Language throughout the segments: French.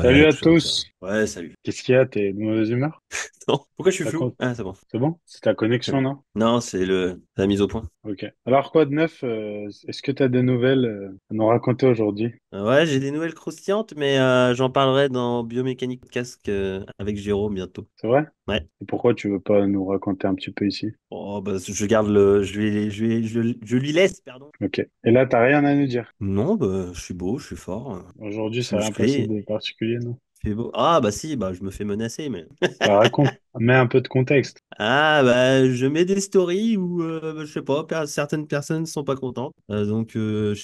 Salut Ouais, à tout ça, tout ça. tous. Ouais, salut. Qu'est-ce qu'il y a? T'es de mauvaise humeur? Non, pourquoi je suis Ta flou? con- Ah, c'est bon. C'est bon? C'est ta C'est connexion, bon. non? Non, c'est la mise au point. Ok. Alors, quoi de neuf? Est-ce que t'as des nouvelles à nous raconter aujourd'hui? Ouais, j'ai des nouvelles croustillantes, mais j'en parlerai dans Biomécanique Casque avec Jérôme bientôt. C'est vrai? Ouais. Et pourquoi tu veux pas nous raconter un petit peu ici? Oh, bah, je garde le. Je lui laisse, pardon. Ok. Et là, t'as rien à nous dire? Non, bah, je suis beau, je suis fort, Aujourd'hui, je suis ça n'a rien passé musclé. de particulier, non? Il fait beau. Ah, bah si, bah, je me fais menacer, mais. Bah, raconte. Mets un peu de contexte. Ah bah je mets des stories où je sais pas certaines personnes sont pas contentes. Donc je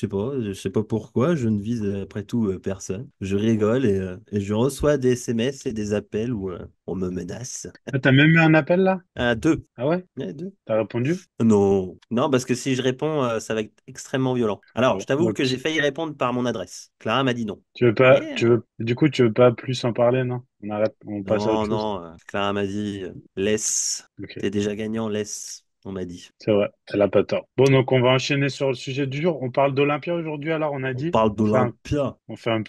sais pas pourquoi, je ne vise après tout personne. Je rigole et je reçois des SMS et des appels où on me menace. Ah, t'as même eu un appel là? Deux. Ah ouais? Ouais, deux. T'as répondu? Non, non, parce que si je réponds, ça va être extrêmement violent. Ah Alors, bon. je t'avoue Donc, que j'ai failli répondre par mon adresse. Clara m'a dit non. tu veux pas, Mais tu veux, du coup, tu veux pas plus en parler, non? On arrête, on passe à autre non, chose. non, Clara m'a dit laisse. Ok. T'es déjà gagnant, laisse. On m'a dit. C'est vrai, elle a pas tort. Bon, donc on va enchaîner sur le sujet du jour. On parle d'Olympia aujourd'hui, alors on a On dit. parle d'Olympia. On fait un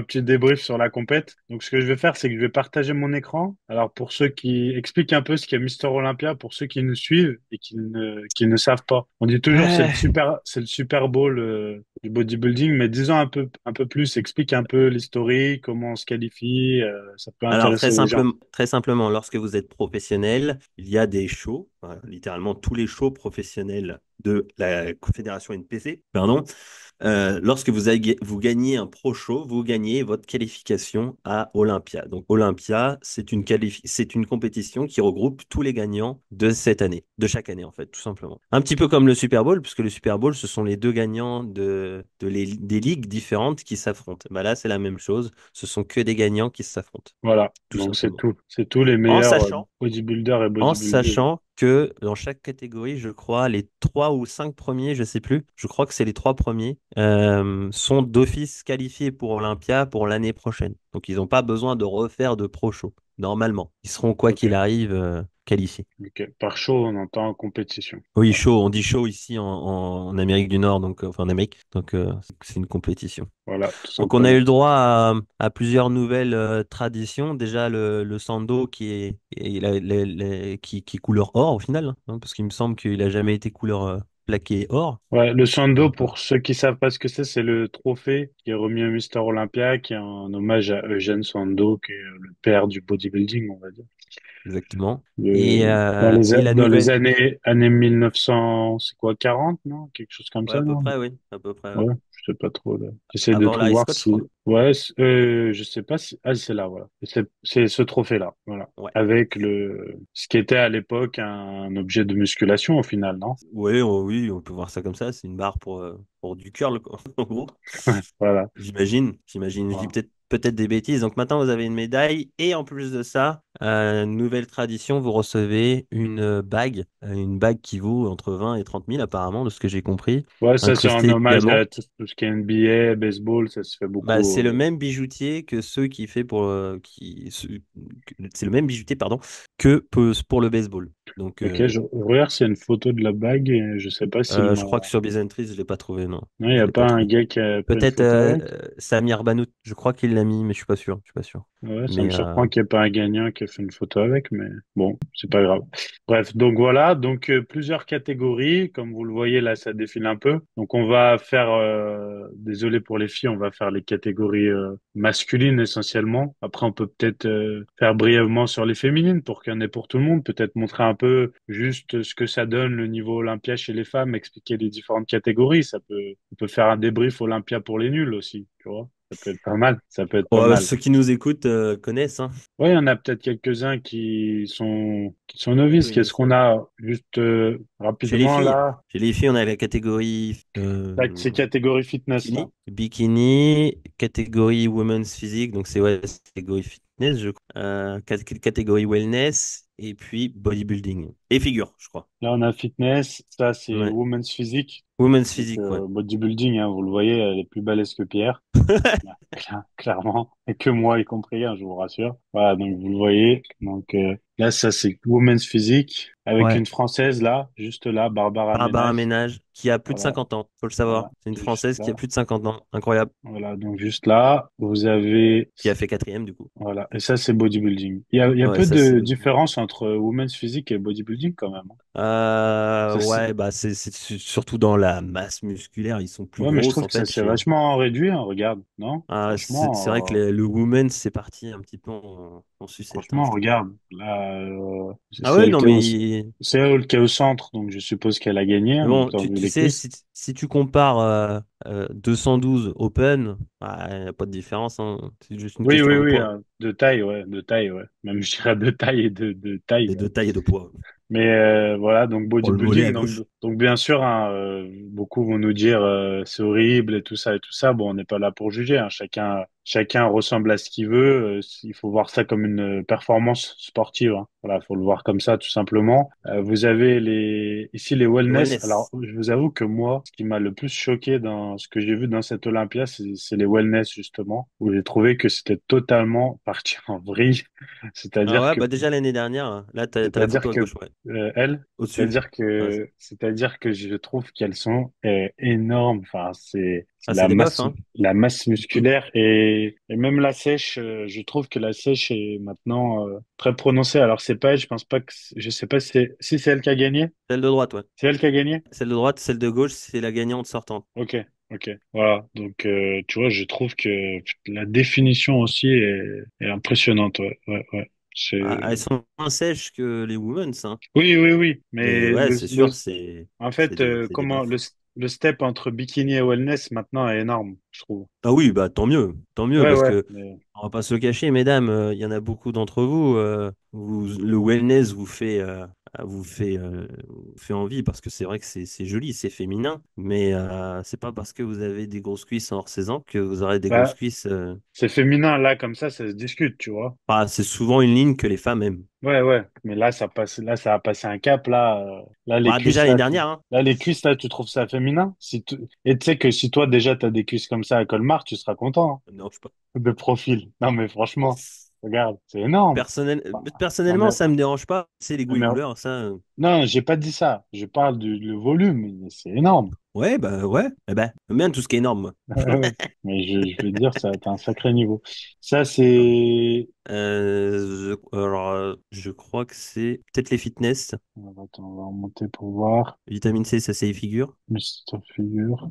petit débrief sur la compète. Donc ce que je vais faire, c'est que je vais partager mon écran. Alors pour ceux qui expliquent un peu ce qu'est Mister Olympia, pour ceux qui nous suivent et qui ne savent pas. On dit toujours Ouais. c'est le Super Bowl du bodybuilding, mais disons un peu plus, explique un peu l'historique, comment on se qualifie, ça peut Alors, intéresser les gens. très simplement, lorsque vous êtes professionnel, il y a des shows, voilà, littéralement tous les shows professionnels de la Confédération NPC, pardon. Lorsque vous gagnez un pro show, vous gagnez votre qualification à Olympia. Donc, Olympia, c'est une compétition qui regroupe tous les gagnants de cette année, de chaque année, en fait, tout simplement. Un petit peu comme le Super Bowl, puisque le Super Bowl, ce sont les deux gagnants des ligues différentes qui s'affrontent. Bah là, c'est la même chose. Ce sont que des gagnants qui s'affrontent Voilà, tout donc c'est simplement. tout. C'est tous les En meilleurs sachant, bodybuilders et en bodybuilders. sachant que dans chaque catégorie, je crois, les trois ou cinq premiers, je sais plus, je crois que c'est les trois premiers, sont d'office qualifiés pour Olympia pour l'année prochaine. Donc ils n'ont pas besoin de refaire de pro show, normalement. Ils seront, quoi Ok. qu'il arrive, qualifiés. Ok. Par show, on entend compétition. Oui, Voilà. show, on dit show ici en Amérique du Nord, donc, enfin en Amérique, donc c'est une compétition. Voilà, tout Donc on a eu simplement. le droit à plusieurs nouvelles traditions. Déjà le sando qui est, qui est couleur or au final, hein, parce qu'il me semble qu'il a jamais été couleur plaqué or. Ouais, le Sando, Donc, pour ceux qui savent pas ce que c'est le trophée qui est remis à Mister Olympia, qui est un hommage à Eugène Sando, qui est le père du bodybuilding, on va dire. exactement. Dans La dans les nouvelle, années 1900, c'est quoi, 40, non? Quelque chose comme ouais, ça, à peu non? près, oui, à peu près, ouais. Ouais, je sais pas trop, là. J'essaie de Avant tout Larry voir Scott, je si, crois. ouais, je sais pas si, ah, c'est là, voilà. C'est ce trophée-là, voilà. Ouais. Avec ce qui était à l'époque un objet de musculation au final, non? Oui, oui, on peut voir ça comme ça. C'est une barre pour du curl, quoi, en gros. Voilà. J'imagine, je dis Voilà. peut-être des bêtises. Donc maintenant, vous avez une médaille et en plus de ça, nouvelle tradition, vous recevez une bague qui vaut entre 20 et 30 000 apparemment, de ce que j'ai compris, Ouais, ça c'est un incrustée de hommage diamants. à tout ce qui est NBA, baseball, ça se fait Bah, beaucoup. c'est le même bijoutier que ceux qui fait pour c'est le même bijoutier pardon pour le baseball. Donc Ok, je regarde, c'est une photo de la bague et je sais pas s'il m'a. je crois que sur Bizentris, je l'ai pas trouvé, non, Non, il n'y je a l'ai pas pas un trouvé. gars qui a pris une Peut-être photo avec. Samir Banout, je crois qu'il l'a mis, mais je suis pas sûr. Ouais, ça me Mais surprend qu'il n'y ait pas un gagnant qui a fait une photo avec, mais bon, c'est pas grave. Bref, donc voilà, donc plusieurs catégories, comme vous le voyez là, ça défile un peu. Donc on va faire, désolé pour les filles, on va faire les catégories masculines essentiellement. Après, on peut peut-être faire brièvement sur les féminines pour qu'il y en ait pour tout le monde. Peut-être montrer un peu juste ce que ça donne le niveau Olympia chez les femmes, expliquer les différentes catégories. On peut faire un débrief Olympia pour les nuls aussi, tu vois. Ça peut être pas mal. Ça peut être pas ouais, mal. ceux qui nous écoutent connaissent, hein. Oui, il y en a peut-être quelques-uns qui sont novices. Qu'est-ce qu'on a juste Chez les rapidement filles, là? on a la catégorie C'est catégorie fitness là. Catégorie women's physique, donc c'est ouais, c'est catégorie fitness, je crois. Catégorie wellness et puis bodybuilding et figure, je crois. Là, on a fitness. Ça, c'est Ouais. women's physique. Women's Donc physique, ouais. bodybuilding, hein, vous le voyez, elle est plus balèze que Pierre. Clairement, et que moi y compris, hein, je vous rassure. Voilà, donc vous le voyez. Donc Là, ça, c'est Women's Physique avec Ouais. une Française là, juste là, Barbara Barbara Ménage. Ménage, qui a plus de Voilà, 50 ans, faut le savoir. voilà, C'est une juste Française qui a là. plus de 50 ans. Incroyable. Voilà, donc juste là, vous avez, Qui a fait quatrième, du coup. voilà, et ça, c'est bodybuilding. Il y a Ouais, peu ça, de c'est aussi. différence entre Women's Physique et bodybuilding quand même, hein. Ça, Ouais, bah surtout dans la masse musculaire, ils sont plus ouais, mais je grosses trouve en que ça fait. s'est vachement réduit, hein, regarde, non? C'est vrai que le woman c'est parti un petit peu en sucette, hein, Franchement, je trouve. regarde, là, Ah ouais, non c'est elle qui est au centre, donc je suppose qu'elle a gagné, mais en même bon, temps, vu tu les sais, cuisses. si tu compares 212 Open, il n'y a pas de différence, hein. C'est juste une Oui, oui, question de oui, poids de taille, ouais. Même je dirais de taille et de taille, et de même. taille et de poids. Mais voilà, donc Pour le mollet bodybuilding, à gauche. donc bien sûr, hein, beaucoup vont nous dire c'est horrible et tout ça. Bon, on n'est pas là pour juger, hein. Chacun ressemble à ce qu'il veut. Il faut voir ça comme une performance sportive, hein. Voilà, faut le voir comme ça, tout simplement. Vous avez ici les Le wellness. Alors, wellness. je vous avoue que moi, ce qui m'a le plus choqué dans ce que j'ai vu dans cette Olympia, c'est les wellness justement, où j'ai trouvé que c'était totalement parti en vrille. Ah C'est-à-dire ouais, que bah déjà l'année dernière, hein. Là, t'as la c'est-à-dire photo à que gauche, ouais. elles, Au-dessus. Ouais. c'est-à-dire que je trouve qu'elles sont énormes. Enfin, c'est Ah, c'est des bofs, hein. la masse musculaire et même la sèche. Je trouve que la sèche est maintenant très prononcée. Alors c'est pas elle, je pense pas que, je sais pas si c'est elle qui a gagné. Celle de droite, ouais. C'est elle qui a gagné? Celle de droite, celle de gauche, c'est la gagnante sortante. Ok, ok. Voilà. Donc tu vois, je trouve que la définition aussi est impressionnante. Ouais, ouais, ouais. Elles sont moins sèches que les women's, hein. Oui, oui, oui. Mais Mais ouais, c'est sûr, en fait, c'est des comment bofs. le step entre bikini et wellness maintenant est énorme, je trouve. Ah oui, bah tant mieux, Ouais, parce ouais. que Mais on va pas se le cacher, mesdames, il y en a beaucoup d'entre vous, le wellness vous fait envie parce que c'est vrai que c'est joli, c'est féminin, mais c'est pas parce que vous avez des grosses cuisses en hors saison que vous aurez des grosses bah, cuisses. c'est féminin là, comme ça se discute, tu vois. C'est souvent une ligne que les femmes aiment. Ouais, ouais. Mais là, ça a passé un cap là. Là, les Bah, déjà cuisses l'année dernière, hein. là, les cuisses là, tu trouves ça féminin? Et tu sais que si toi déjà t'as des cuisses comme ça à Colmar, tu seras content, Non, je sais pas. hein, de profil. Non, mais franchement, regarde, c'est énorme. Non, Personnellement, ça me dérange pas. C'est les goûts et mais couleurs, ça. non, j'ai pas dit ça. Je parle du le volume. Mais c'est énorme. Ouais, bah ouais. Eh ben, j'aime bien tout ce qui est énorme, moi. Ouais. Mais je vais te dire, ça a un sacré niveau. Ça, Ah. c'est... Je crois que c'est peut-être les fitness. Alors, attends, on va remonter pour voir. Vitamine C, ça c'est les figures. Mr. Figure.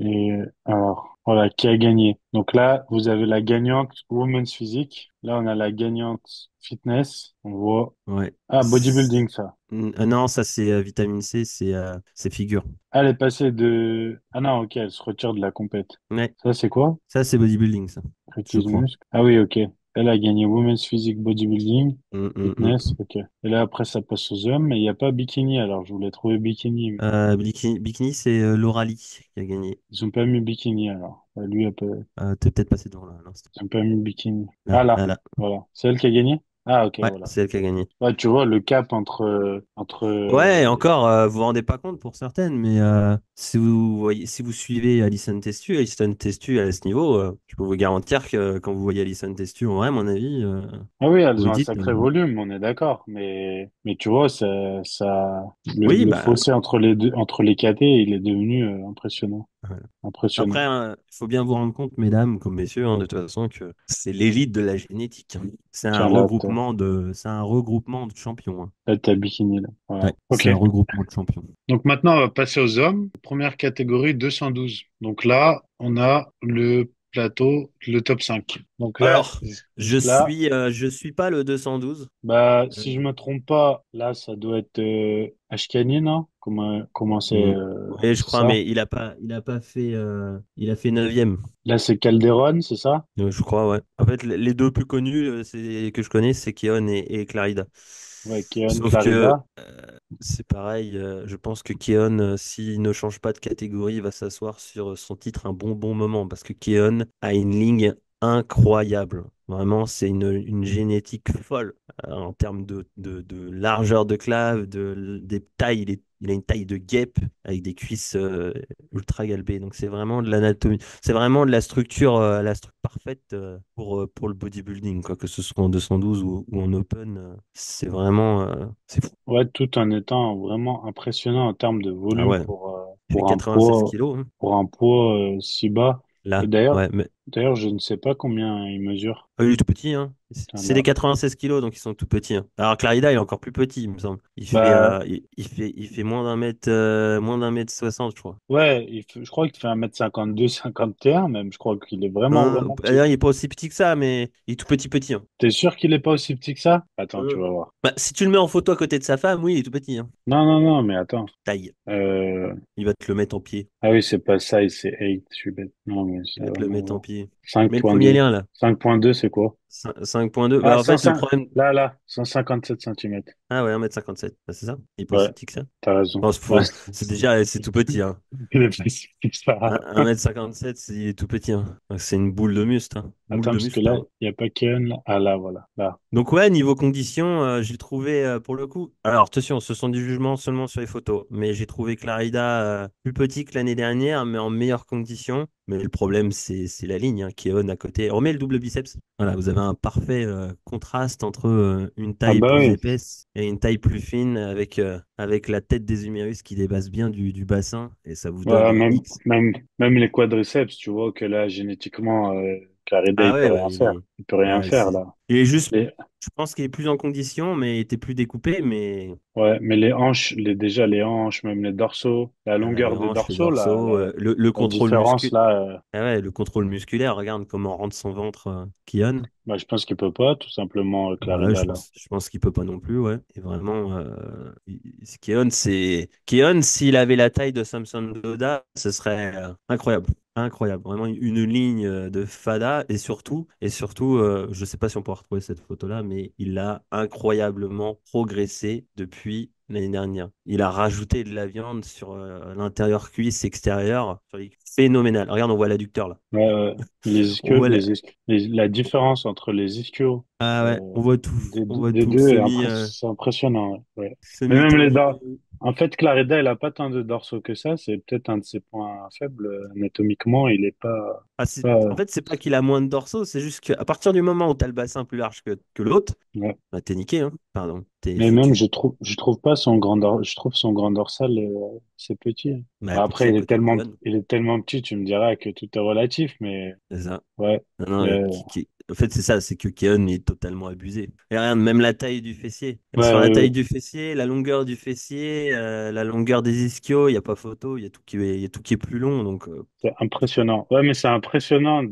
Et alors, voilà, qui a gagné? Donc là, vous avez la gagnante Women's Physique. Là, on a la gagnante Fitness. On voit... Ouais. Ah, bodybuilding, ça. Non, ça c'est vitamine C, c'est figure. Elle est passée de... Ah non, ok, elle se retire de la compète. Ouais. Ça, c'est quoi? Ça c'est bodybuilding, ça. Je Précise crois. muscle. Ah oui, ok. Elle a gagné Women's Physique Bodybuilding. Hum, hum, Fitness, hum. ok. Et là, après, ça passe aux hommes, mais il n'y a pas bikini, alors je voulais trouver bikini. Mais Bikini, c'est Laura Lee qui a gagné. ils ont pas mis bikini, alors. Lui, T'es peut-être passé devant là, à l'instant. ils ont pas mis bikini. Ah Là, là, là, là. voilà. C'est elle qui a gagné? Ah, ok, Ouais, voilà. c'est elle qui a gagné. Ouais, tu vois, le cap Ouais, encore, vous vous rendez pas compte pour certaines, mais si vous suivez Alison Testu à ce niveau, je peux vous garantir que quand vous voyez Alison Testu en vrai, à mon avis, Ah oui, elles vous ont vous un dites, sacré volume, on est d'accord. Mais tu vois, oui, le bah, fossé entre les deux, entre les KT, il est devenu impressionnant. voilà. Après, Impressionnant. il faut bien vous rendre compte, mesdames comme messieurs, hein, de toute façon, que c'est l'élite de la génétique, hein. Tiens, là, C'est un regroupement de champions, hein. t'as bikini, là. Voilà. Ouais, Ok. c'est un regroupement de champions. Donc maintenant, on va passer aux hommes. Première catégorie, 212. Donc là, on a le plateau, le top 5. Donc là, Alors, là, je suis pas le 212. bah, si je Euh, me trompe pas, là, ça doit être Ashkani, non? Comment Mm. Oui, je c'est crois, ça? mais il a pas fait, il a fait neuvième. Là, c'est Calderon, c'est ça? Je crois, ouais. En fait, les deux plus connus que je connais, c'est Keon et Clarida. Ouais, Keon Sauf que Clarida. c'est pareil, je pense que Keon, s'il ne change pas de catégorie, va s'asseoir sur son titre un bon moment parce que Keon a une ligne incroyable. Vraiment, c'est une génétique folle en termes de largeur de clave, des tailles. Il a une taille de guêpe avec des cuisses ultra galbées. Donc, c'est vraiment de l'anatomie. C'est vraiment de la structure parfaite pour le bodybuilding, quoi, que ce soit en 212 ou en open. C'est vraiment, c'est fou. Ouais, tout en étant vraiment impressionnant en termes de Ah volume ouais, il fait pour un 96 poids, kilos, hein. pour un poids si bas. Et Là, d'ailleurs, ouais, mais d'ailleurs, je ne sais pas combien il mesure. il est tout petit, hein. Putain, C'est là. des 96 kilos, donc ils sont tout petits, hein. Alors Clarida, il est encore plus petit, il me semble. Bah, Il fait moins d'un mètre 60, je crois. ouais, je crois qu'il fait 1m52, 51 même. Je crois qu'il est vraiment, Hein, vraiment petit. d'ailleurs, il est pas aussi petit que ça, mais il est tout petit, petit, hein. T'es sûr qu'il est pas aussi petit que ça? Attends, tu Euh, vas voir. Bah, si tu le mets en photo à côté de sa femme, oui, il est tout petit, hein. Non, non, non, mais attends. Taille. Euh, Il va te le mettre en pied. Ah oui, c'est pas size, c'est 8, je suis bête. Non, mais Il c'est va te le vraiment mettre en grand. pied. Mets le premier 5.2. lien, là. 5.2, c'est quoi? 5,2. Ah, Bah, en fait, le 105. problème. Là, 157 centimètres. Ah ouais, 1,57 m. Bah, c'est ça. Il est pas Ouais, aussi petit que ça. t'as raison. Non, Ouais. c'est déjà, c'est tout petit, hein. Il est pas si petit que ça. 1,57 m, il est tout petit, hein. C'est une boule de muscle, hein. Boule Attends, de parce que muscle, là, pardon. il n'y a pas Ken. Là. Ah là, voilà. Là. Donc ouais, niveau condition, j'ai trouvé pour le coup. Alors attention, ce sont des jugements seulement sur les photos, mais j'ai trouvé Clarida plus petit que l'année dernière, mais en meilleures conditions. Mais le problème, c'est la ligne, hein, qui est on à côté. Remets le double biceps. Voilà, vous avez un parfait contraste entre une Ah taille bah plus oui. épaisse et une taille plus fine avec la tête des humérus qui dépasse bien du bassin et ça vous donne Ouais, un X. même les quadriceps, tu vois que là, génétiquement, Clarida, Ah il peut ouais, rien faire. Il peut rien ouais, faire, là. il est juste, Les, je pense qu'il est plus en condition, mais il était plus découpé, mais ouais, mais les hanches, déjà les hanches, même les dorsaux, la les longueur des hanches, les dorsaux, là, dorsaux, le la contrôle différence, musculaire. là, Ah ouais, le contrôle musculaire, regarde comment rentre son ventre, Kion. bah, je pense qu'il peut pas, tout simplement, Ouais, Clarida, là. je pense qu'il peut pas non plus, ouais. Et vraiment, Keon, s'il avait la taille de Samson Doda, ce serait incroyable. Incroyable. Vraiment une ligne de Fada. Et surtout, je sais pas si on peut retrouver cette photo-là, mais il a incroyablement progressé depuis l'année dernière. Il a rajouté de la viande sur l'intérieur cuisse extérieur. Phénoménal. Regarde, on voit l'adducteur là. Ouais, ouais. Les On ischios, voit la différence entre les ischios Ah ouais, euh, on voit tout. On voit des tout. deux, c'est impressionnant. Ouais. Ouais. Mais même les Semi-tendu. dents. En fait, Clarida, elle a pas tant de dorsaux que ça. C'est peut-être un de ses points faibles. Anatomiquement, il est Ah, pas, en fait, c'est pas qu'il a moins de dorsaux, c'est juste qu'à partir du moment où tu as le bassin plus large que l'autre, ouais. bah, t'es niqué, hein. Pardon, t'es Mais même, foutu. je trouve pas je trouve son grand dorsal, c'est petit. Bah, Après, petit à côté de Keon, il est tellement petit, tu me diras que tout est relatif, mais c'est ça. ouais. Non, non, Euh, en fait, c'est ça, c'est que Keon est totalement abusé. Et regarde, même la taille du fessier. ouais, Sur la ouais, taille ouais. du fessier, la longueur du fessier, la longueur des ischios, il n'y a pas photo, il y a tout qui est plus long. Donc, C'est impressionnant. Ouais, mais c'est impressionnant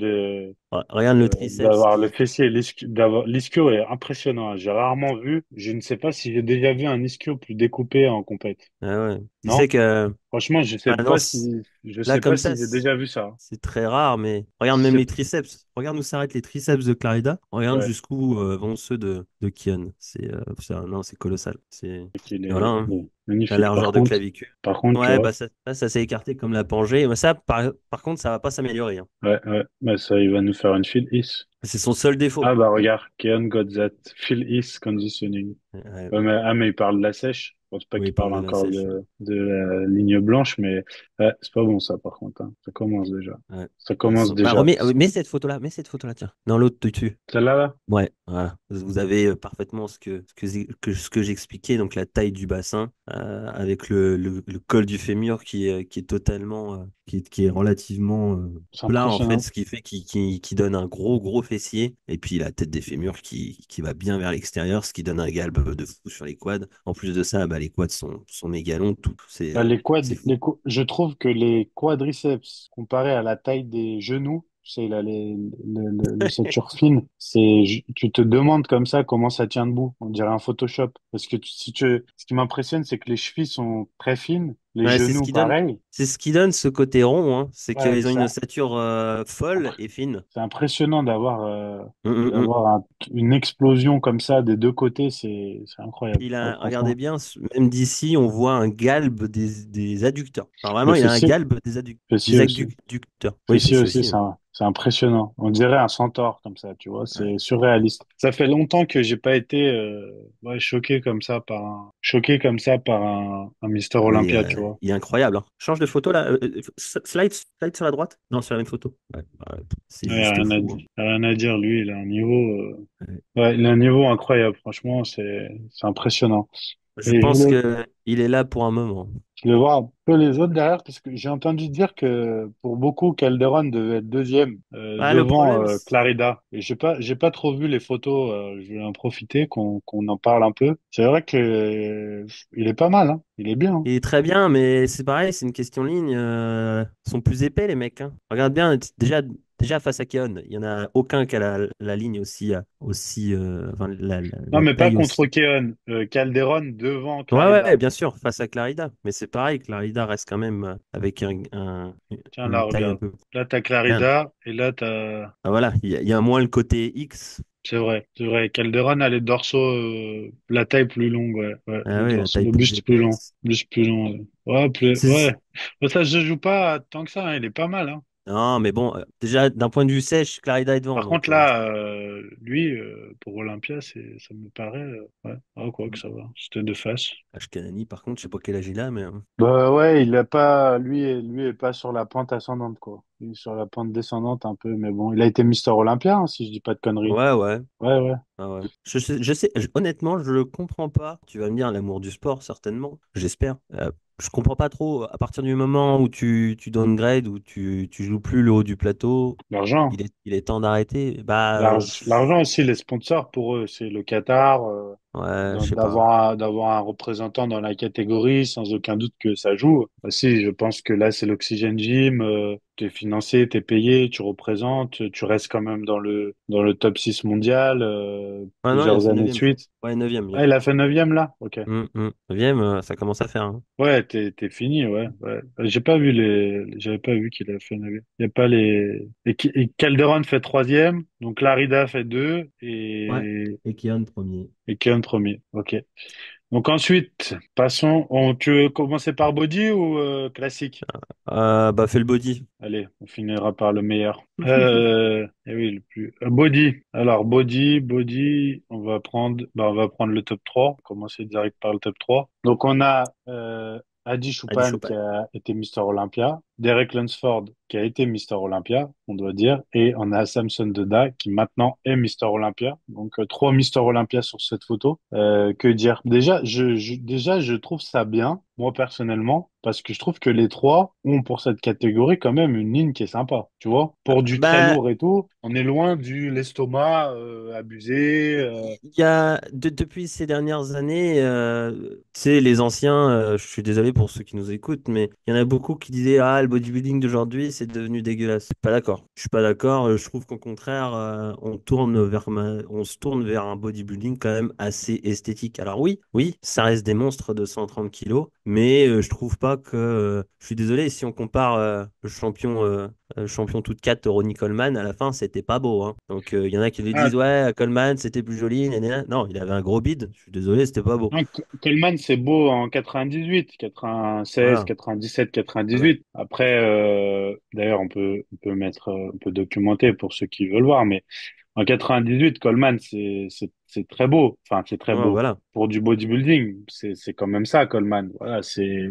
regarde le triceps d'avoir le fessier, d'avoir l'ischio est impressionnant. J'ai rarement vu, je ne sais pas si j'ai déjà vu un ischio plus découpé en compète. Ah ouais. Tu sais Non? que. Franchement, Ah non, je là, sais pas comme ça, si j'ai déjà vu ça. c'est très rare, mais regarde même C'est, les triceps. Regarde où s'arrêtent les triceps de Clarida. Regarde ouais, jusqu'où vont ceux de Kion. Non, c'est colossal. Et voilà, hein. il est La magnifique. largeur de clavicule. Par contre, tu Ouais, vois, bah ça s'est écarté comme la Pangée. Mais ça, par contre, ça va pas s'améliorer, hein. ouais, bah ça, il va nous faire une Phil Is. C'est son seul défaut. Ah, bah, regarde, Keon got that. Phil Is conditioning. Ouais, Ouais, mais il parle de la sèche. Je pense pas oui, qu'il il parle parle de la encore sèche. de la ligne blanche, mais ouais, c'est pas bon ça par contre. Hein. Ça commence déjà. Ouais. Ça commence Bah, déjà. mets cette photo-là, tiens. Dans l'autre dessus. Celle-là, là? Ouais, voilà. Vous avez parfaitement ce que j'expliquais, donc la taille du bassin, avec le col du fémur qui est totalement, qui est relativement C'est plat en fait, impressionnant. ce qui fait qui donne un gros fessier, et puis la tête des fémurs qui va bien vers l'extérieur, ce qui donne un galbe de fou sur les quads. En plus de ça, bah, les quads sont méga longs, tout, Bah, c'est fou. je trouve que les quadriceps, comparés à la taille des genoux, tu sais, là, l'ossature fine, tu te demandes comme ça comment ça tient debout. On dirait un Photoshop. Parce que ce qui m'impressionne, c'est que les chevilles sont très fines, Les Ouais, genoux, pareil. c'est ce qui donne ce côté rond, hein. C'est Ouais, qu'ils ont une ossature folle après, et fine. c'est impressionnant Hum, hum, hum. une explosion comme ça des deux côtés, c'est incroyable. Puis Ouais, regardez franchement. bien, même d'ici, on voit un galbe des adducteurs. Enfin, Le vraiment, il a un fessier, galbe fessier des aussi. adducteurs. Oui, Fessier fessier aussi, aussi. Ouais. c'est impressionnant. On dirait un centaure comme ça, tu vois, Ouais. c'est surréaliste. Ça fait longtemps que j'ai pas été ouais, choqué comme ça par un Mister Ah, Olympia, tu vois. il est incroyable, hein. Change de photo là. Slide sur la droite. Non, c'est la même photo. Ouais, ouais, c'est Ouais, juste fou, hein. rien à dire, lui, il a un niveau, Ouais. ouais, il a un niveau incroyable. Franchement, c'est impressionnant. Je Et pense que il est là pour un moment. je voulais voir un peu les autres derrière parce que j'ai entendu dire que pour beaucoup, Calderon devait être deuxième Ah, le devant problème, Clarida. Et j'ai pas trop vu les photos. Je vais en profiter qu'on en parle un peu. C'est vrai que il est pas mal, hein. Il est bien, hein. il est très bien, mais c'est pareil, c'est une question de ligne. Ils sont plus épais, les mecs, hein. Regarde bien, déjà face à Keon, il y en a aucun qui a la ligne enfin, Non, la mais pas taille contre aussi. Keon. Calderon devant Ouais, ouais, Clarida. bien sûr, face à Clarida. Mais c'est pareil, Clarida reste quand même avec Tiens, là, une taille un regarde. peu. Là, t'as Regarde. Clarida et là, t'as. Ah, voilà, il y a moins le côté X. C'est vrai, c'est vrai. Calderon a les dorsaux, la taille plus longue, ouais, ouais. Ah oui, la taille Le plus buste plus long, épaisse. buste plus long. Ouais, ouais, C'est- ouais. Mais ça se joue pas tant que ça, hein. Il est pas mal, hein. Non, mais bon, déjà, d'un point de vue sèche, Clarida est devant. Par contre, Donc, là, lui, pour Olympia, ça me paraît, ouais. Ah, quoi que ça va. C'était de face. Ashkanani, par contre, je sais pas quel âge il a, mais. Bah ouais, il a pas, lui est pas sur la pente ascendante, quoi. Il est sur la pente descendante un peu, mais bon, il a été Mister Olympia, hein, si je dis pas de conneries. Ouais, ouais. Ouais, ouais. Ah ouais. Honnêtement, je le comprends pas. Tu vas me dire l'amour du sport, certainement. J'espère. Je comprends pas trop. À partir du moment où tu downgrades, où tu joues plus le haut du plateau, L'argent. il est temps d'arrêter. Bah, L'argent aussi, les sponsors pour eux, c'est le Qatar, ouais, je sais pas. d'avoir un représentant dans la catégorie, sans aucun doute que ça joue. Aussi, je pense que là, c'est l'Oxygen Gym, t'es financé, t'es payé, tu représentes, tu restes quand même dans le top 6 mondial, Ah non, il a plusieurs fait années de neuvième, je crois. suite. Ouais, neuvième, Ah, il a fait neuvième là? Ok. 9e, ça commence à faire, hein. Ouais, t'es fini, ouais, ouais. J'avais pas vu qu'il a fait neuvième. Il y a pas et Calderon fait troisième, donc Larida fait deux, Ouais. Et Keon premier. et Keon premier. Ok. Donc ensuite, tu veux commencer par body ou classique? Bah, fais le body. Allez, on finira par le meilleur. Eh oui, le plus. Body. Alors, on va prendre le top 3. On va commencer direct par le top 3. Donc, on a Adi Adi Choupan qui Chopin. a été Mister Olympia, Derek Lunsford qui a été Mister Olympia, on doit dire, et on a Samson Deda qui maintenant est Mister Olympia. Donc, trois Mister Olympia sur cette photo. Que dire? Déjà, je trouve ça bien, moi personnellement, parce que je trouve que les trois ont pour cette catégorie quand même une ligne qui est sympa, tu vois. Pour du très Bah, lourd et tout, on est loin du l'estomac abusé. il y a, depuis ces dernières années, tu sais, les anciens, je suis désolé pour ceux qui nous écoutent, mais il y en a beaucoup qui disaient, ah, le bodybuilding d'aujourd'hui, c'est devenu dégueulasse. Je suis pas d'accord. Je suis pas d'accord. Je trouve qu'au contraire, on se tourne vers un bodybuilding quand même assez esthétique. Alors oui, oui, ça reste des monstres de 130 kilos, mais je trouve pas que, je suis désolé, si on compare le champion toute 4 Ronnie Coleman, à la fin, c'était pas beau, hein. Donc, il y en a qui lui Ah, disent, ouais, Coleman, c'était plus joli. Gna, gna. Non, il avait un gros bide. Je suis désolé, c'était pas beau. non, Coleman, c'est beau en 98, 96, Voilà. 97, Voilà. 98. Après, d'ailleurs, on peut on peut documenter pour ceux qui veulent voir, mais en 98, Coleman, c'est très beau. Enfin, c'est très Ouais, beau. voilà. Pour du bodybuilding, c'est quand même ça, Coleman. Voilà,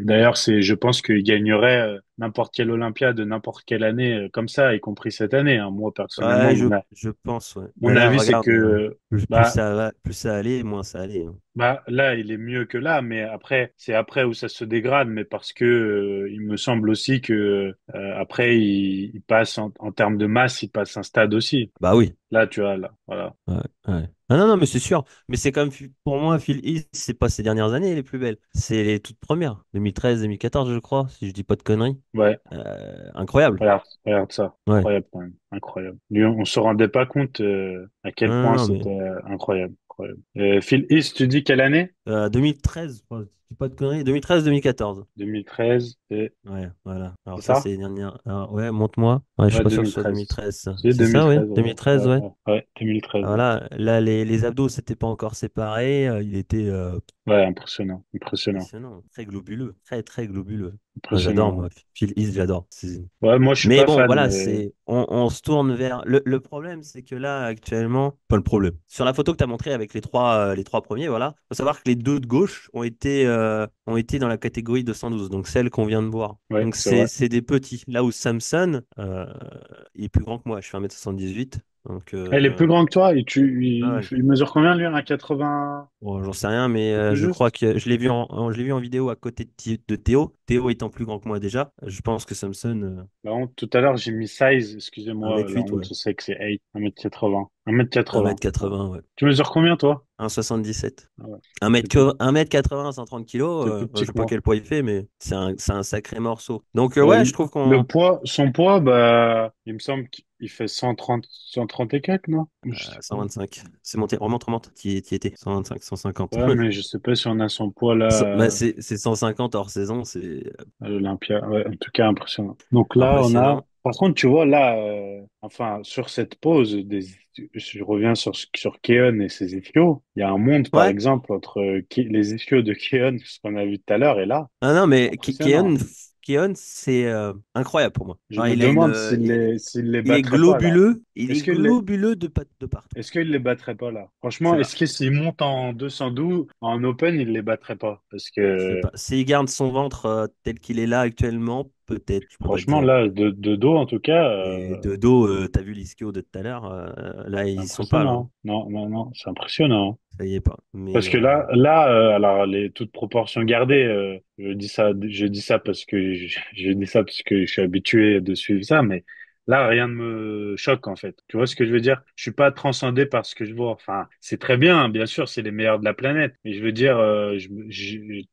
d'ailleurs, je pense qu'il gagnerait n'importe quelle Olympiade de n'importe quelle année comme ça, y compris cette année, hein. Moi, personnellement, Ouais, je pense, ouais. Mais mon là, avis, c'est regarde, que, bah, plus ça allait, moins ça allait, hein. là, il est mieux que là, mais après, c'est après où ça se dégrade, mais parce que il me semble aussi que après, il passe en termes de masse, il passe un stade aussi. Bah oui. Là, tu vois, là, voilà. Ouais, ouais. Ah non, non, mais c'est sûr. Mais c'est comme, pour moi, Phil East, c'est pas ces dernières années les plus belles. C'est les toutes premières. 2013, 2014, je crois, si je dis pas de conneries. Ouais, Incroyable. regarde ça, Ouais. incroyable quand même, incroyable. Lui, on se rendait pas compte à quel Non, point non, mais c'était incroyable, incroyable. Phil East, tu dis quelle année? 2013, je crois. dis pas de conneries, 2013-2014. 2013, Ouais, voilà. c'est Alors ça, ça? c'est les dernières. Alors, ouais, montre-moi. Ouais, je suis Ouais, pas sûr que ce soit 2013. 2013, ça. C'est C'est ça, oui? 2013, ouais. 2013, Ouais, ouais. ouais, ouais, 2013, ouais. Voilà, là, les abdos, c'était pas encore séparé. Il était Ouais, impressionnant, impressionnant, impressionnant, très globuleux, très, très globuleux. Moi, j'adore, impressionnant. moi. Phil Heath, j'adore. Ouais, moi, je suis Mais pas bon, fan, voilà, mais on se tourne vers. Le problème, c'est que là, actuellement, pas le problème. Sur la photo que tu as montrée avec les trois premiers, voilà, faut savoir que les deux de gauche ont été dans la catégorie 212, donc celle qu'on vient de voir. ouais, Donc c'est vrai. c'est des petits. Là où Samson, il est plus grand que moi, je fais 1m78. Donc, Elle est plus grande que toi, ah ouais. il mesure combien, lui, 1,80 Bon, j'en sais rien, mais tout je crois juste? que je l'ai vu en vidéo à côté de Théo. Théo étant plus grand que moi déjà. Je pense que Samson, La honte, tout à l'heure, j'ai mis size, excusez-moi, la 1m8, honte, ouais. je sais que c'est 8, 1m80. 1m80. Ouais. 1m80, ouais. Tu mesures combien, toi? 1,77. Ah ouais, 1 t'es plus, 1m80, 130 kilos, t'es plus je petit sais que pas moi. quel poids il fait, mais c'est un sacré morceau. Donc, Euh, ouais, je trouve le qu'on. poids, son poids, bah, il me semble qu'il fait 130 et quelques, non? Je sais pas. 125. C'est monté, remonte. T'y étais. 125, 150. Ouais, mais je sais pas si on a son poids Bah, là, c'est 150 hors saison, c'est à l'Olympia. Ouais, en tout cas, impressionnant. Donc là, on a. impressionnant. Par contre, tu vois, là, enfin, sur cette pause, je reviens sur Keon et ses ischios. Il y a un monde, par Ouais. exemple, entre les ischios de Keon, ce qu'on a vu tout à l'heure, et là, Ah non, c'est mais impressionnant. Keon, c'est incroyable pour moi. Je Alors, me demande s'il les il est battrait pas, là. globuleux, il est Est-ce qu'il les, globuleux de partout. est-ce qu'il les battrait pas, là? Je Franchement, sais pas. est-ce que s'il monte en 212, en open, il les battrait pas? Parce Je sais que, pas. S'il garde son ventre tel qu'il est là actuellement, peut-être, je peux pas te franchement, dire. là, de dos, en tout cas, Et de dos, t'as vu l'ischio de tout à l'heure, là, c'est ils sont pas là, hein. impressionnant. Non, non, non, c'est impressionnant. Ça y est pas. Parce Mais que là, alors les toutes proportions gardées, je dis ça parce que je dis ça parce que je suis habitué de suivre ça, mais là, rien ne me choque en fait. Tu vois ce que je veux dire? Je suis pas transcendé par ce que je vois. Enfin, c'est très bien, hein, bien sûr, c'est les meilleurs de la planète, mais je veux dire,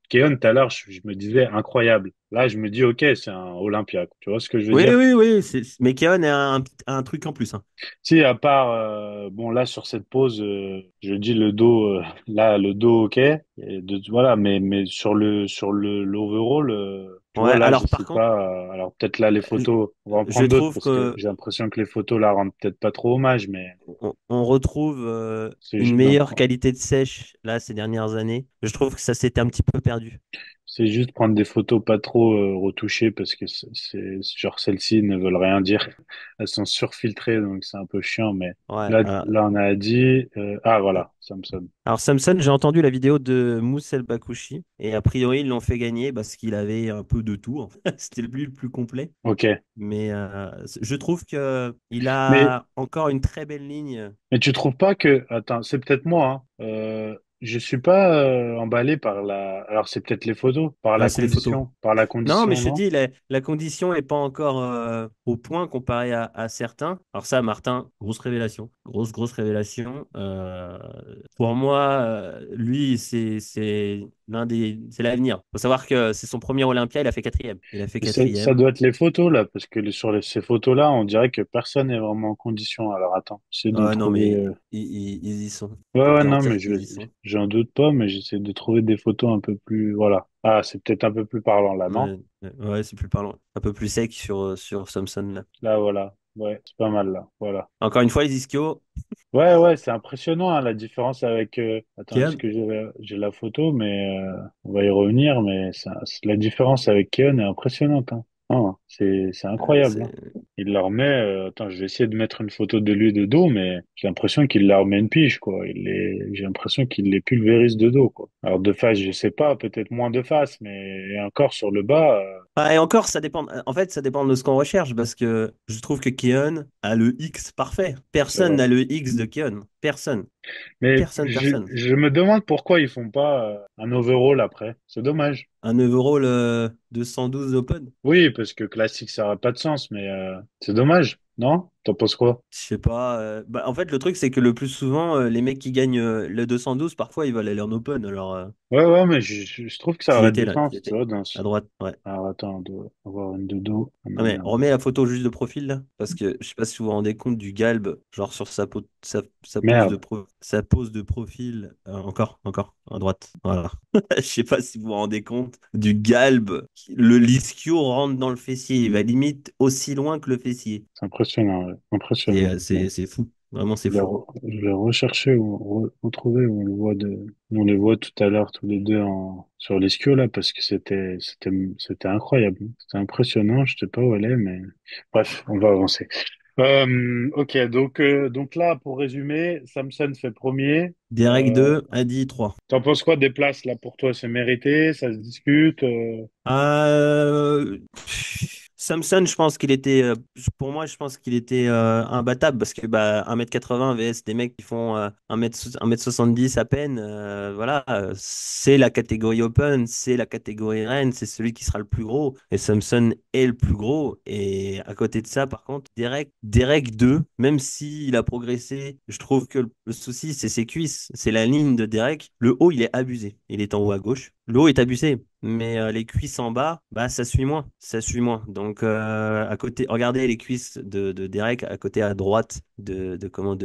Keon, tout à l'heure, je me disais incroyable. Là, je me dis, ok, c'est un Olympia. Tu vois ce que je veux oui, dire? oui, oui. Mais Keon a un truc en plus, hein. Si, à part, bon, là, sur cette pause, je dis le dos, là, le dos, ok, voilà, mais l'overall, tu vois, Ouais, là, je alors sais par contre, pas, alors peut-être là, les photos, on va en je prendre d'autres trouve parce que que j'ai l'impression que les photos, là, rendent peut-être pas trop hommage, mais on retrouve c'est, une non, meilleure qualité de sèche là ces dernières années. Je trouve que ça s'était un petit peu perdu. c'est juste prendre des photos pas trop retouchées parce que genre celles-ci ne veulent rien dire. Elles sont surfiltrées, donc c'est un peu chiant, mais Ouais. là, on a dit, ah, voilà, Samson. Alors Samson, j'ai entendu la vidéo de Moussel Bakouchi et a priori ils l'ont fait gagner parce qu'il avait un peu de tout, en fait. C'était lui le plus complet. Ok. Mais je trouve que il Mais a encore une très belle ligne. Mais tu trouves pas que, attends, c'est peut-être moi, hein, je suis pas emballé par alors c'est peut-être les photos, Ah, c'est les photos. par la Non, mais condition, je te non? dis, la condition n'est pas encore au point comparé à certains. Alors ça, Martin, grosse révélation. Grosse révélation. Pour moi, lui, c'est l'avenir. Faut savoir que c'est son premier Olympia, il a fait quatrième. Il a fait Ça quatrième. doit être les photos là, parce que ces photos-là, on dirait que personne n'est vraiment en condition. Alors attends, j'essaie de Ah non, trouver. mais ils y sont. Je Ouais, peux te ouais, non, mais garantir qu'ils y sont. j'en doute pas, mais j'essaie de trouver des photos un peu plus, voilà. Ah, c'est peut-être un peu plus parlant là, non? Ouais, ouais, c'est plus parlant. Un peu plus sec sur Samson là. Là, voilà. Ouais, c'est pas mal là. Voilà. Encore une fois, les ischios, Ouais, ouais, c'est impressionnant hein, la différence avec. Attends, est-ce Kian, que j'ai la photo, mais on va y revenir, mais la différence avec Keon est impressionnante. Hein. Ah, c'est incroyable. Hein. c'est Il leur met. Attends, je vais essayer de mettre une photo de lui de dos, mais j'ai l'impression qu'il leur met une pige, quoi. J'ai l'impression qu'il les pulvérise de dos, quoi. Alors de face, je sais pas, peut-être moins de face, mais encore sur le bas. Ah, et encore, ça dépend. En fait, ça dépend de ce qu'on recherche parce que je trouve que Keon a le X parfait. C'est Personne vrai. n'a le X de Keon. Personne. Mais Personne. je me demande pourquoi ils font pas un overall après. C'est dommage. Un overall 212 Open. Oui, parce que classique, ça n'aurait pas de sens, mais c'est dommage, non? T'en penses quoi? Je sais pas. Bah, en fait, le truc, c'est que le plus souvent, les mecs qui gagnent le 212, parfois, ils veulent aller en Open. Alors, Ouais, ouais, mais je trouve que ça t'y aurait étais du là, t'y sens, tu étais. vois, À droite, ouais. Alors attends, on doit avoir une de dos. Ah Ah, non, mais merde. remets la photo juste de profil là. Parce que je sais pas si vous vous rendez compte du galbe, genre sur sa pose de Merde. profil. sa pose de profil, encore, à droite. Voilà. Je sais pas si vous vous rendez compte du galbe. Le l'ischio rentre dans le fessier. Il va limite aussi loin que le fessier. C'est impressionnant, ouais. C'est Impressionnant. euh, c'est c'est fou. Vraiment, c'est fou. Je l'ai recherché ou retrouvé, on les voit tout à l'heure tous les deux sur l'esquio là, parce que c'était incroyable. C'était impressionnant, je sais pas où elle est, mais bref, on va avancer. Ok, donc là, pour résumer, Samson fait premier. Derek Euh, 2, Adi 3. T'en penses quoi des places là pour toi? C'est mérité? Ça se discute? Euh, Samson, je pense qu'il était, pour moi, je pense qu'il était imbattable parce que bah, 1m80 vs des mecs qui font 1m70 à peine. Voilà, c'est la catégorie Open, c'est la catégorie Reine, c'est celui qui sera le plus gros. Et Samson est le plus gros. Et à côté de ça, par contre, Derek 2, même s'il a progressé, je trouve que le souci, c'est ses cuisses, c'est la ligne de Derek. Le haut, il est abusé. Il est en haut à gauche. Le haut est abusé. Mais les cuisses en bas, bah ça suit moins, ça suit moins. Donc à côté, regardez les cuisses de Derek à côté à droite de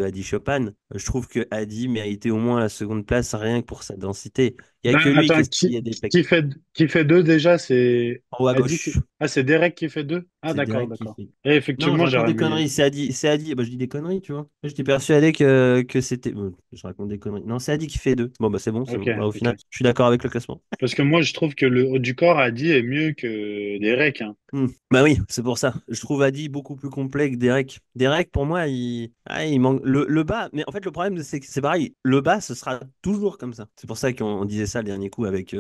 Adi Chopin. Je trouve que Adi méritait au moins la seconde place rien que pour sa densité. Il y a Ben, que lui attends, qui a des pecs qui fait deux déjà? C'est en haut à Adi gauche. Ah, c'est Derek qui fait deux? Ah, C'est d'accord, Derek qui d'accord. fait. Et Non, je effectivement, raconte j'aurais des mis. conneries. C'est Adi. C'est Adi. Bah, je dis des conneries, tu vois. J'étais persuadé que c'était. Je raconte des conneries. Non, c'est Adi qui fait deux. Bon, bah, c'est bon, c'est Ok, bon. Bah, au ok. final, je suis d'accord avec le classement. Parce que moi, je trouve que le haut du corps, Adi, est mieux que Derek, hein. Bah oui, c'est pour ça. Je trouve Adi beaucoup plus complet que Derek. Derek, pour moi, il manque le bas. Mais en fait, le problème, c'est que c'est pareil. Le bas, ce sera toujours comme ça. C'est pour ça qu'on disait ça le dernier coup avec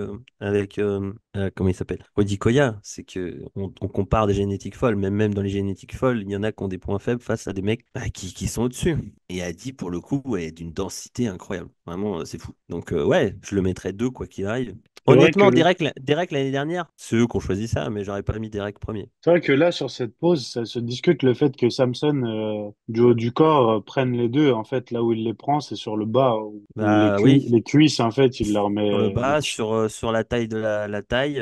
comment il s'appelle? Rodi Koya. C'est que on compare des génétiques folles. Même dans les génétiques folles, il y en a qui ont des points faibles face à des mecs qui sont au-dessus. Et Adi, pour le coup, est d'une densité incroyable. Vraiment, c'est fou. Donc, ouais, je le mettrais deux, quoi qu'il arrive. C'est vrai Honnêtement, que Derek l'année dernière, c'est eux qui ont choisi ça, mais j'aurais pas mis Derek premier. C'est vrai que là, sur cette pause, ça se discute le fait que Samson, du haut du corps, prenne les deux. En fait, là où il les prend, c'est sur le bas, où Bah oui, les cuisses, en fait, il leur sur le met bas, sur la taille de la taille.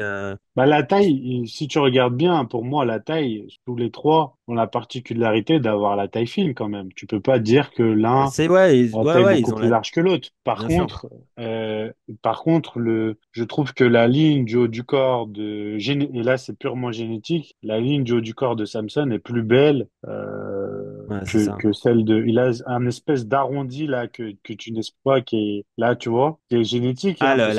Bah, la taille, si tu regardes bien, pour moi, la taille, tous les trois ont la particularité d'avoir la taille fine quand même. Tu peux pas dire que l'un C'est ouais, a la taille ouais, beaucoup ils ont plus la. large que l'autre. Bien sûr. Par contre, je trouve que la ligne du haut du corps et là c'est purement génétique, la ligne du haut du corps de Samson est plus belle Ouais, c'est ça. que celle il a un espèce d'arrondi là que tu n'es pas qui est là, tu vois, qui est génétique, Ah, hein, parce que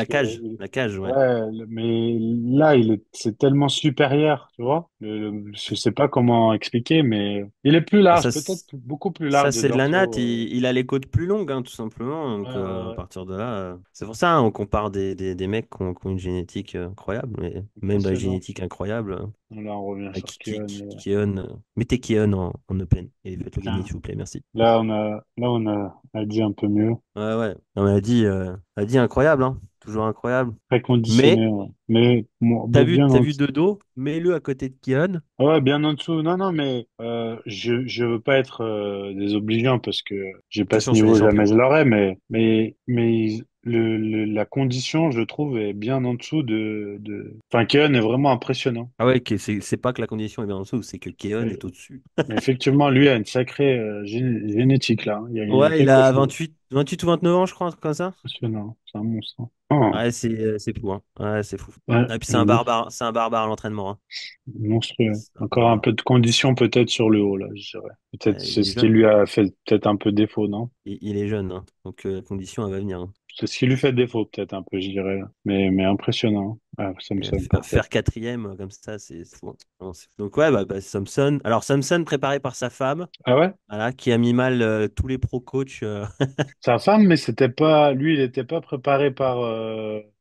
la cage, ouais. ouais, mais là c'est tellement supérieur, tu vois. Je sais pas comment expliquer, mais il est plus Bah, large, peut-être beaucoup plus large de c'est de la natte. dorsaux. Il a les côtes plus longues, hein, tout simplement. Ouais, Donc, ouais, à ouais. partir de là, c'est pour ça, hein, on compare des mecs qui ont une génétique incroyable. Mais même dans les Impressionnant. génétiques incroyables, Là, on revient sur Keon. Keon, mettez Keon en open et faites-le gagner, Tiens, s'il vous plaît. Merci. là, on a dit un peu mieux. Ouais, ouais. On a dit incroyable, hein. Toujours incroyable. Très Mais, conditionné, ouais. Mais bien t'as en vu dessous. de dos, mets-le à côté de Keon. Ouais, bien en dessous. Non, non, mais je veux pas être désobligeant parce que j'ai pas ce Attention, c'est des niveau, jamais champions. je l'aurai, mais la condition, je trouve, est bien en dessous de... Enfin, Keon est vraiment impressionnant. Ah ouais, c'est pas que la condition est bien en dessous, c'est que Keon Et- est au-dessus. mais effectivement, lui a une sacrée génétique, là, hein. Il y a Ouais, il quelque a chose. 28 ou 29 ans, je crois, un truc comme ça. Impressionnant. C'est un monstre, hein. Oh, Ouais, c'est fou, hein. Ouais, c'est fou. ouais, Et puis il est c'est un barbare à l'entraînement, hein. monstrueux. C'est un Encore un barbare. peu de condition peut-être sur le haut, là, je dirais. Peut-être Ouais, c'est il est ce qui jeune. lui a fait peut-être un peu défaut, non? Il est jeune, hein. Donc la condition, elle va venir, hein. C'est ce qui lui fait défaut, peut-être un peu, je dirais. Mais impressionnant. Ah, Et Samson, parfait. faire quatrième comme ça, c'est fou, hein. Vraiment, c'est fou. Donc ouais, bah, Samson. Alors Samson préparé par sa femme, Ah ouais? voilà, qui a mis mal tous les pro coachs. Sa femme, mais c'était pas, lui, il n'était pas préparé par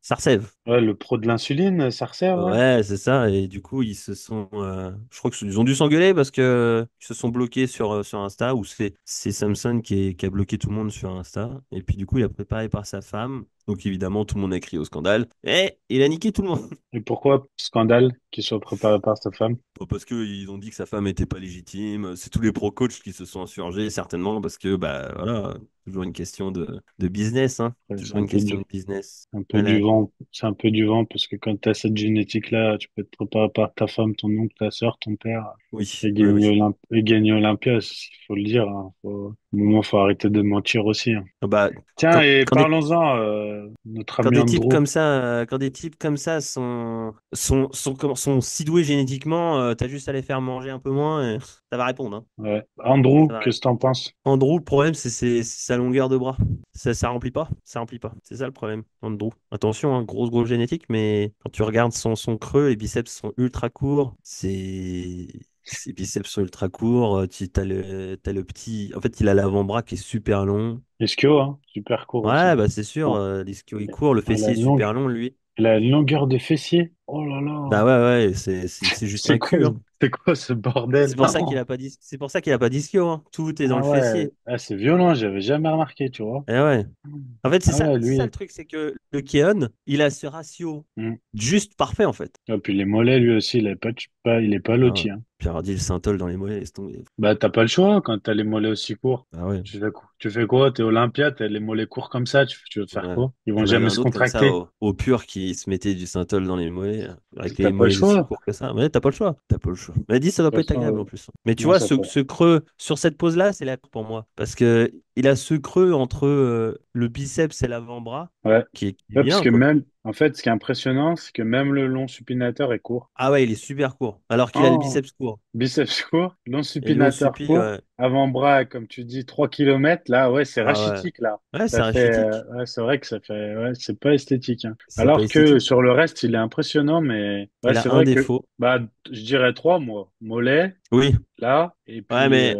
Sarcev. ouais, le pro de l'insuline, Sarcer, ouais. Ouais, c'est ça. Et du coup, je crois qu'ils ont dû s'engueuler parce que ils se sont bloqués sur Insta ou c'est Samson qui a bloqué tout le monde sur Insta. Et puis du coup, il a préparé par sa femme. Donc évidemment, tout le monde a crié au scandale. Et il a niqué tout le monde. Et pourquoi scandale qu'il soit préparé par sa femme? Bon, parce qu'ils ont dit que sa femme était pas légitime. C'est tous les pro coachs qui se sont insurgés, certainement, parce que bah voilà. Toujours une question de business, hein. Ouais, Toujours une question de business. un peu du Allez. vent. C'est un peu du vent parce que quand tu as cette génétique-là, tu peux être préparé par ta femme, ton oncle, ta sœur, ton père Oui, et oui, oui. gagner Olympia, il faut le dire. Hein. Au moment, faut arrêter de mentir aussi. Hein. Ah bah, Tiens, quand, et quand des, parlons-en, notre quand ami des types Andrew. comme ça, quand des types comme ça sont si doués génétiquement, t'as juste à les faire manger un peu moins et ça va répondre, hein. Ouais. Ça Andrew, va qu'est-ce répondre. que t'en penses? Andrew, le problème, c'est sa longueur de bras. Ça remplit pas. Ça remplit pas. C'est ça le problème, Andrew. Attention, hein, grosse génétique, mais quand tu regardes son creux, les biceps sont ultra courts. Ses biceps sont ultra courts. T'as le petit. En fait, il a l'avant-bras qui est super long. Ischio, hein, super court aussi. Ouais, bah c'est sûr, Bon, l'ischio est court, le elle a fessier est une super long, lui. longueur de fessier. Oh là Bah là. ouais, c'est juste C'est un quoi, cul, hein. c'est quoi ce bordel? C'est pour ça qu'il a pas d'ischio, hein. Tout est dans Ah le ouais, fessier. ah, c'est violent, j'avais jamais remarqué, tu vois. Eh ouais. En fait, Ah ouais, c'est ça le lui. truc, c'est que le Keon, il a ce ratio Hmm. juste parfait, en fait. Et puis les mollets, lui aussi, il est pas Ah ouais. loti, hein. Pierre Ardil Saint-Ol dans les mollets, laisse tomber. Bah, t'as pas le choix quand t'as les mollets aussi courts. Ah ouais. Tu fais quoi? T'es Olympia, t'as les mollets courts comme ça, tu veux faire Ouais. quoi? Ils vont J'en avais jamais un se autre comme ça contracter. au pur qui se mettait du Saint-Ol dans les mollets, avec les T'as pas le mollets aussi choix. courts que ça. Ouais, t'as pas le choix. T'as pas le choix. Mais dit, ça De doit toute pas être façon, agréable en plus. Mais tu non, vois, ça peut. ce creux, sur cette pose-là, c'est la pour moi. Parce que il a ce creux entre le biceps et l'avant-bras Ouais. qui est Ouais, parce bien, que quoi. même, en fait, ce qui est impressionnant, c'est que même le long supinateur est court. Ah ouais, il est super court. Alors qu'il a le Oh, biceps court. biceps court, long Et le long supinateur suppi, court, ouais. avant-bras, comme tu dis, 3 kilomètres. Là, ouais, c'est Ah ouais. rachitique, là. Ouais, c'est rachitique. Ouais, c'est vrai que ça fait, ouais, c'est pas esthétique, hein. C'est pas Alors que esthétique. sur le reste, il est impressionnant, mais ouais, Il c'est a un vrai que, défaut. bah, je dirais trois, moi. Mollet, Oui. là, et Ouais, puis, mais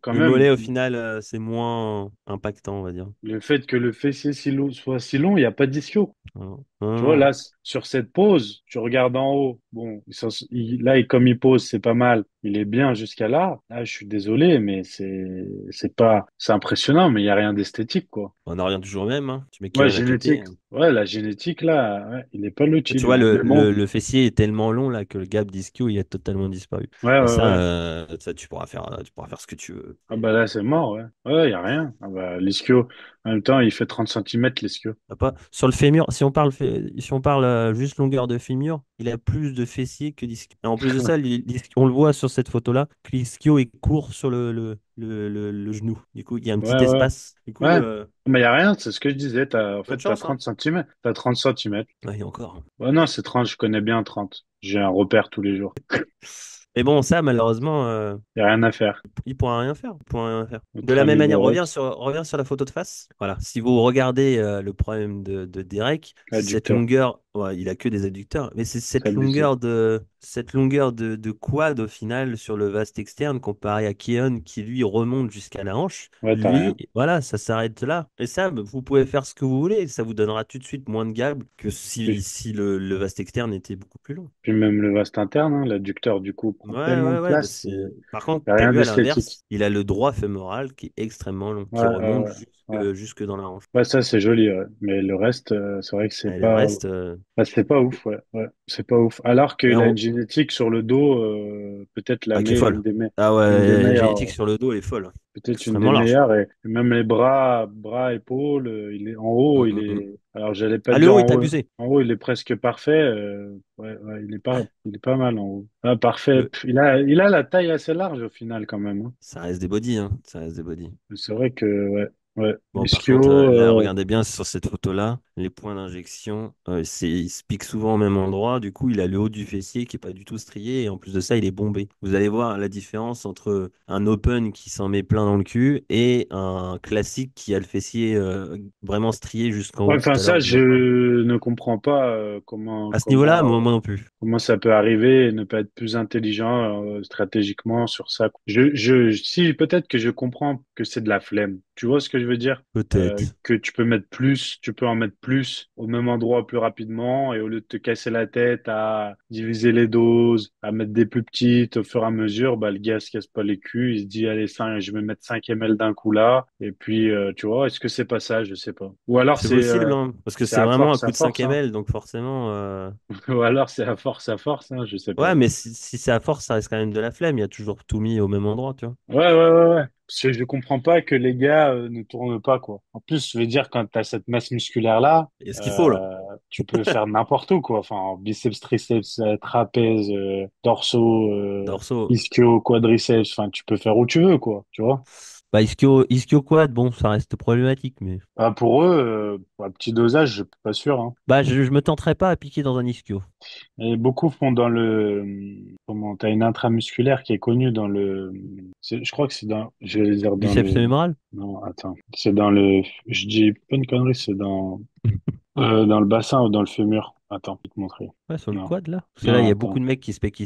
quand les même, mollets, au final, c'est moins impactant, on va dire. le fait que le fessier soit si long, il n'y a pas d'ischio. Non, Tu vois, là, non. sur cette pose, tu regardes en haut. Bon, là, comme il pose, c'est pas mal. Il est bien jusqu'à là. Là, je suis désolé, mais c'est impressionnant, mais il n'y a rien d'esthétique, quoi. On en revient toujours au même, hein. Tu mets Ouais, Keon à côté, génétique. hein. Ouais, la génétique, là, ouais, il est pas Et loti, tu lui, vois, hein. Mais bon, le fessier est tellement long là que le gap d'ischio, il a totalement disparu. ouais, Et ouais, ouais. ça, tu pourras faire ce que tu veux. Ah bah là, c'est mort, ouais. Ouais, il n'y a rien. Ah bah, l'ischio, en même temps, il fait 30 centimètres l'ischio. Ah, pas. Sur le fémur, si on parle juste longueur de fémur, il a plus de fessiers que d'ischio. Et en plus de ça, on le voit sur cette photo-là, que l'ischio est court sur le genou. Du coup, il y a un Ouais, petit ouais. espace. Du coup, Ouais. Mais il n'y a rien, c'est ce que je disais. En bonne fait, t'as chance, hein. 30 centimètres. T'as 30 centimètres. Ouais, et encore. Ouais, non, c'est 30, je connais bien 30. J'ai un repère tous les jours. Mais bon, ça, malheureusement, Il n'y a rien à faire. il pourra rien faire. Il pourra rien faire. De Notre la même ami manière, Borat, reviens sur la photo de face. Voilà. Si vous regardez le problème de Derek, c'est cette adducteur, longueur. Ouais, il a que des adducteurs, mais c'est c'est abusé. cette longueur de quad au final sur le vaste externe comparé à Keon qui lui remonte jusqu'à la hanche. Ouais, t'as Lui, rien. voilà, ça s'arrête là. Et ça, bah, vous pouvez faire ce que vous voulez. Ça vous donnera tout de suite moins de gab que Puis, si le vaste externe était beaucoup plus long. puis même le vaste interne, hein, l'adducteur, du coup, prend tellement de Ouais, bah place, c'est... Par il contre, n'y a t'as rien vu à d'esthétique. l'inverse, il a le droit fémoral qui est extrêmement long, Ouais, qui remonte ouais. jusque dans la hanche. Ouais, ça, c'est joli, ouais. Mais le reste, c'est vrai que Et le reste, c'est pas ouf, ouais. Ouais, c'est pas ouf. Alors mais qu'il a une génétique sur le dos, peut-être qui est folle. Ah une des ouais, la meilleures. génétique sur le dos, elle est folle. Peut-être une des Extrêmement large. meilleures et même les bras, épaules, il est en haut, Mm. alors j'allais pas Ah, le dire haut est abusé. en haut, il est presque parfait, ouais, ouais, il est pas mal en haut. Ah, parfait. Le... Pff, il a la taille assez large au final quand même, hein. Ça reste des bodies, hein. Ça reste des bodies. C'est vrai que, ouais, ouais. Bon, par contre, Ischio, là, regardez bien sur cette photo-là, les points d'injection, il se pique souvent au même endroit. Du coup, il a le haut du fessier qui est pas du tout strié. Et en plus de ça, il est bombé. Vous allez voir la différence entre un open qui s'en met plein dans le cul et un classique qui a le fessier vraiment strié jusqu'en ouais, haut. enfin Tout à l'heure, ça, on disait pas. je ne comprends pas À ce niveau-là, moi non plus. comment ça peut arriver et ne pas être plus intelligent stratégiquement sur ça. Si peut-être que je comprends que c'est de la flemme. Tu vois ce que je veux dire? Peut-être. Que tu peux en mettre plus au même endroit plus rapidement et au lieu de te casser la tête à diviser les doses, à mettre des plus petites au fur et à mesure, bah le gars se casse pas les culs, il se dit allez 5, je vais mettre 5 ml d'un coup là et puis tu vois, est-ce que c'est pas ça? Je sais pas. Ou alors C'est possible, hein, parce que c'est c'est vraiment un à coup de 5 force, hein. ml, donc forcément. Ou alors c'est à force, hein, je sais Ouais, pas. mais si c'est à force, ça reste quand même de la flemme. Il y a toujours tout mis au même endroit, tu vois. Ouais, ouais, ouais, ouais. Parce que je comprends pas que les gars ne tournent pas, quoi. En plus, je veux dire, quand tu as cette masse musculaire-là, Et ce qu'il faut, là. tu peux faire n'importe où, quoi. Enfin, biceps, triceps, trapèze, dorsaux, Dorso. ischio, quadriceps. Enfin, tu peux faire où tu veux, quoi. Tu vois? Bah, ischio quad, bon, ça reste problématique, mais. Bah, pour eux, à petit dosage, je suis pas sûr, hein. Bah, je me tenterai pas à piquer dans un ischio. Et beaucoup font dans le, comment, t'as une intramusculaire qui est connue dans le, je crois que c'est dans, je vais dire dans Biceps le, fémoral? non, attends, c'est dans le, je dis pas une connerie, c'est dans le bassin ou dans le fémur. Attends, je vais te montrer. Ouais, sur le Non, quad, là. Parce que là, il non, y a beaucoup attends. de mecs qui se piquent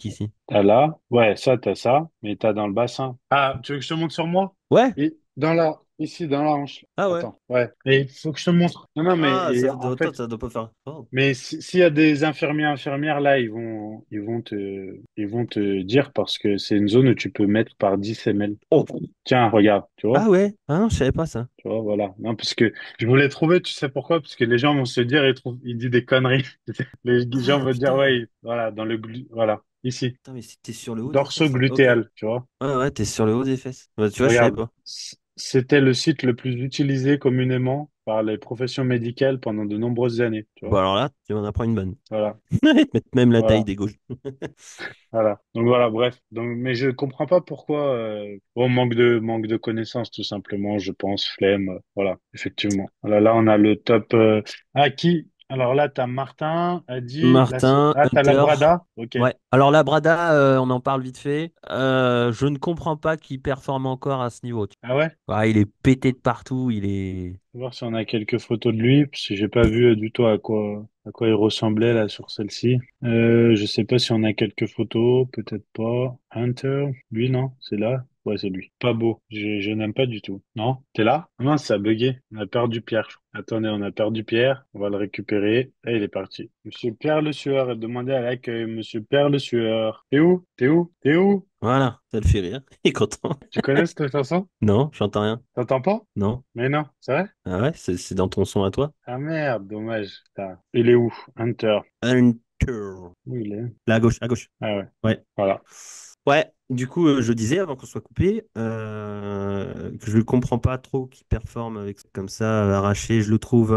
ici. T'as là, ouais, ça, t'as ça, mais t'as dans le bassin. Ah, tu veux que je te montre sur moi? Ouais? Et dans la, ici, dans la hanche. Ah ouais. Attends, ouais. Et il faut que je te montre. Non, non, mais, Ah, et en fait, ça doit pas faire. Oh. mais s'il y a des infirmiers, infirmières là, ils vont te dire parce que c'est une zone où tu peux mettre par 10 ml. Oh. Tiens, regarde, tu vois, Ah ouais? Ah non, je savais pas ça. tu vois, voilà. Non, parce que je voulais trouver, tu sais pourquoi? Parce que les gens vont se dire, ils disent des conneries. Les gens Ah, vont dire, putain. ouais, voilà, voilà, ici, Putain, mais t'es sur le haut des fesses. Ok. dorsoglutéal, tu vois. Ouais, ouais, t'es sur le haut des fesses. Bah, tu vois, je savais Regarde, pas. c'était le site le plus utilisé communément par les professions médicales pendant de nombreuses années, tu Bon, vois. alors là, tu m'en apprends une bonne. Voilà. Ils te mettent même la taille Voilà. des gauches. Voilà. Donc voilà, bref. Donc, mais je comprends pas pourquoi. Bon, manque de connaissances, tout simplement. Je pense flemme. Voilà, effectivement. Voilà, là, on a le top. Ah, qui? Alors là, t'as Martin a dit. Martin, Ah, t'as la Hunter. Brada. Ok. Ouais. Alors la Brada, on en parle vite fait. Je ne comprends pas qu'il performe encore à ce niveau. Ah ouais? Ouais, il est pété de partout. Il est. On va voir si on a quelques photos de lui, parce que j'ai pas vu du tout à quoi il ressemblait là sur celle-ci. Je sais pas si on a quelques photos, peut-être pas. Hunter, lui non, c'est là. Ouais, c'est lui. Pas beau. Je n'aime pas du tout. Non? T'es là? Ah mince, ça a bugué. On a perdu Pierre. Attendez, on a perdu Pierre. On va le récupérer. Et il est parti. Monsieur Pierre Le Sueur, demandez à l'accueil. Monsieur Pierre Le Sueur. T'es où? T'es où? T'es où? Voilà, ça le fait rire. Il est content. Tu connais cette chanson? Non, j'entends rien. T'entends pas? Non. Mais non, c'est vrai? Ah ouais, c'est dans ton son à toi? Ah merde, dommage. Putain. Il est où? Hunter. Hunter. Où il est? Là, à gauche, à gauche. Ah ouais, Ouais. voilà. Ouais, du coup, je disais avant qu'on soit coupé que je ne comprends pas trop qu'il performe avec comme ça arraché. Je le trouve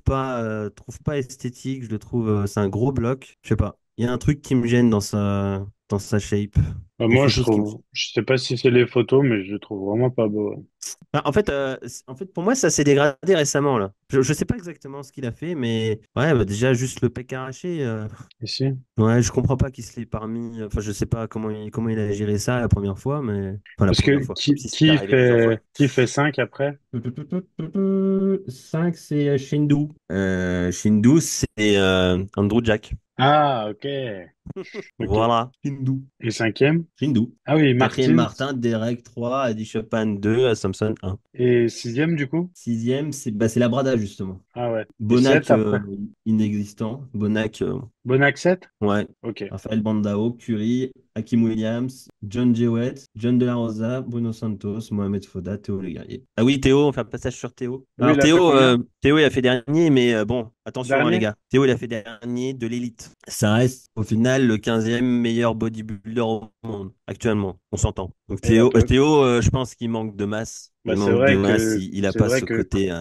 pas esthétique. Je le trouve, c'est un gros bloc. Je sais pas. Il y a un truc qui me gêne dans sa shape. Des Moi, je photos qui me. trouve, je sais pas si c'est les photos, mais je le trouve vraiment pas beau. Ouais. Ah, en fait, pour moi, ça s'est dégradé récemment là. Je sais pas exactement ce qu'il a fait, mais ouais, bah, déjà juste le pec arraché. Ici? Ouais, je comprends pas qu'il se l'ait parmi. Enfin, je sais pas comment il a géré ça la première fois, mais. Enfin, la Parce première que fois. Comme si c'était arrivé plusieurs fois. qui fait 5 après? 5, c'est Shindu. Shindu, c'est Andrew Jack. Ah, ok. Ok. Voilà. Shindu. Et cinquième? Shindu. Ah oui, Quatrième, Martins. Martin, Derek 3, Adi Chopin 2, Samson 1. Et sixième, du coup? Sixième, c'est la Brada, justement. Ah ouais. Et Bonac 7 après? inexistant. Bonac, Bonac 7? ouais. Ok. Raphaël Bandao, Curie, Hakim Williams, John Jewett, John De La Rosa, Bruno Santos, Mohamed Foda, Théo Le Guerrier. Ah oui, Théo, on fait un passage sur Théo. Lui, Alors il a fait combien? Théo, il a fait dernier, mais bon, attention hein, les Dernier? gars. Théo, il a fait dernier de l'élite. Ça reste au final le 15e meilleur bodybuilder au monde actuellement. On s'entend. Donc Et la peu. Théo, je pense qu'il manque de masse. Bah, Il manque de masse. Il a c'est pas vrai ce que, côté.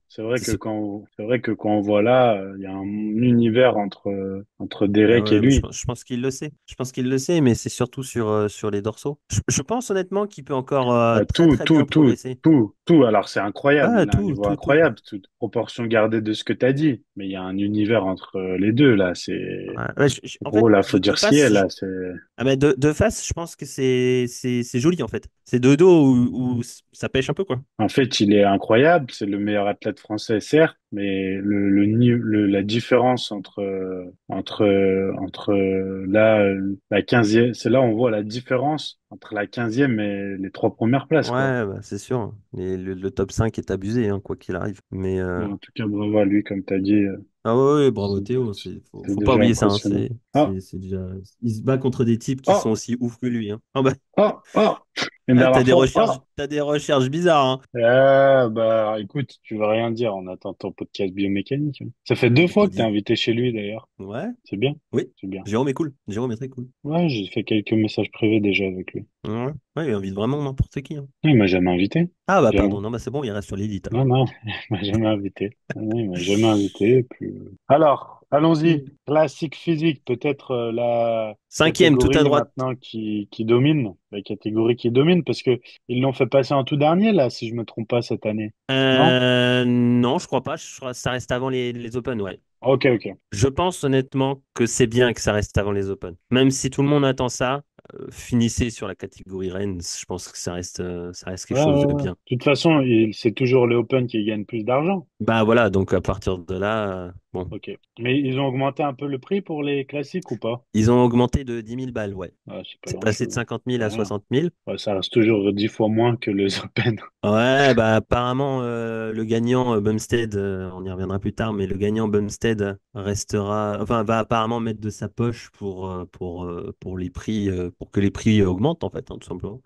c'est vrai que quand on voit là, il y a un univers entre Ah Derek et ouais, mais lui. je pense qu'il le sait. Je pense qu'il le sait, mais c'est surtout sur les dorsaux. Je pense honnêtement qu'il peut encore très très bien progresser. Tout. Alors, c'est incroyable. Ah, Il a un niveau tout. incroyable, toute proportion gardée de ce que tu as dit. Mais il y a un univers entre les deux, là. C'est, Ouais, ouais, en gros, fait, là, faut de dire ce qui est, face, là. C'est, ah, mais de face, je pense que c'est joli en fait. C'est de dos où ça pêche un peu quoi. en fait, il est incroyable. C'est le meilleur athlète français, certes. Mais la différence entre là, la 15e, c'est là où on voit la différence entre la 15e et les trois premières places, quoi. Ouais, bah, c'est sûr. Mais le top 5 est abusé, hein, quoi qu'il arrive. Mais Bon, en tout cas, bravo à lui, comme tu as dit. ah ouais, ouais, bravo C'est Théo. c'est Faut pas déjà oublier ça. Hein, impressionnant. Ah, c'est déjà. Il se bat contre des types qui sont oh, aussi ouf que lui. Hein. Ah bah, oh, oh! Une Ah, dernière fois ou pas? t'as des recherches bizarres, hein. Bah, écoute, tu vas rien dire en attendant ton podcast biomécanique, hein. Ça fait deux J'ai pas fois que t'es dit. invité chez lui, d'ailleurs. Ouais, C'est bien, oui. c'est bien. Jérôme est cool. Jérôme est très cool. Ouais, j'ai fait quelques messages privés déjà avec lui. Ouais, ouais, il invite vraiment n'importe qui, hein. Non, il m'a jamais invité. Ah bah Jamais. pardon, non, bah c'est bon, il reste sur l'élite Non, alors. non, il m'a jamais invité. Non, il m'a jamais invité. Et puis... Alors, allons-y. Mm. Classique physique, peut-être la Cinquième, tout à catégorie droite. maintenant qui domine. La catégorie qui domine, parce que ils l'ont fait passer en tout dernier, là, si je me trompe pas, cette année. Non? Non, je crois pas. Je crois que ça reste avant les Open, ouais. Ok, ok. Je pense honnêtement que c'est bien que ça reste avant les Open. Même si tout le monde attend ça, finissez sur la catégorie Rennes. Je pense que ça reste quelque Ouais, chose ouais, de ouais. De bien. toute façon, c'est toujours le Open qui gagne plus d'argent. Bah voilà, donc à partir de là, bon. Ok. Mais ils ont augmenté un peu le prix pour les classiques ou pas? Ils ont augmenté de 10 000 balles, ouais. Ah, c'est pas C'est passé de grand-chose. 50 000 C'est à rien. 60 000. Ouais, ça reste toujours 10 fois moins que les Open. Ouais, bah apparemment le gagnant Bumstead, on y reviendra plus tard, mais le gagnant Bumstead restera, enfin va apparemment mettre de sa poche pour les prix, pour que les prix augmentent en fait, hein, tout simplement.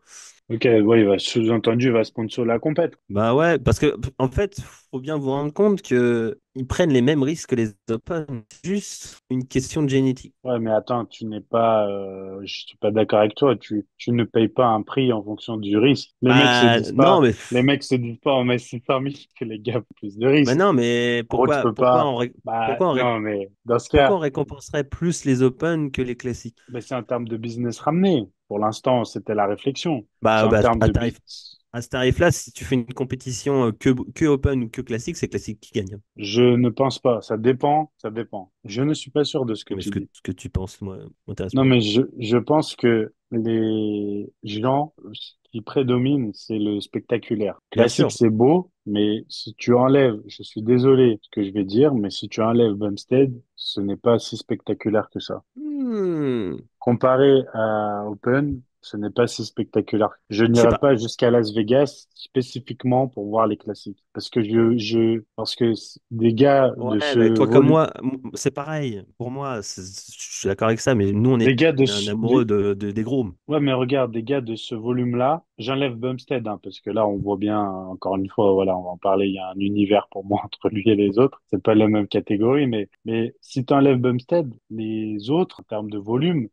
Ok, ouais, il va sous-entendu, il va sponsor la compète. Bah ouais, parce que en fait, faut bien vous rendre compte que ils prennent les mêmes risques que les Open. C'est juste une question de génétique. Ouais, mais attends, je suis pas d'accord avec toi. Tu ne payes pas un prix en fonction du risque. Bah non, mais Les mecs se disent pas, on met 600 000 que les gars ont plus de bah risques. non, mais En gros, tu peux pas. Bah, non, mais dans ce pourquoi cas, on récompenserait plus les Open que les classiques? mais c'est en termes de business ramené. Pour l'instant, c'était la réflexion. C'est Bah, en bah, termes de business. à ce tarif-là, si tu fais une compétition que Open ou que classique, c'est classique qui gagne, hein. Je ne pense pas. Ça dépend. Ça dépend. Je ne suis pas sûr de ce que Mais tu dis. ce que tu penses, moi, m'intéresse Non, moins. mais je pense que les gens, ce qui prédomine, c'est le spectaculaire. Bien Classique, sûr. c'est beau, mais si tu enlèves, je suis désolé ce que je vais dire, mais si tu enlèves Bumstead, ce n'est pas si spectaculaire que ça. Hmm, Comparé à Open, ce n'est pas si spectaculaire. Je je sais n'irai pas. pas jusqu'à Las Vegas spécifiquement pour voir les classiques. Parce que des gars Ouais, de ce mais toi comme volume, moi, c'est pareil. Pour moi, je suis d'accord avec ça, mais nous, des gars on est un amoureux des gros. ouais, mais regarde, des gars de ce volume-là, j'enlève Bumstead, hein, parce que là, on voit bien, encore une fois, voilà, on va en parler, il y a un univers pour moi entre lui et les autres. C'est pas la même catégorie, mais si tu enlèves Bumstead, les autres, en termes de volume,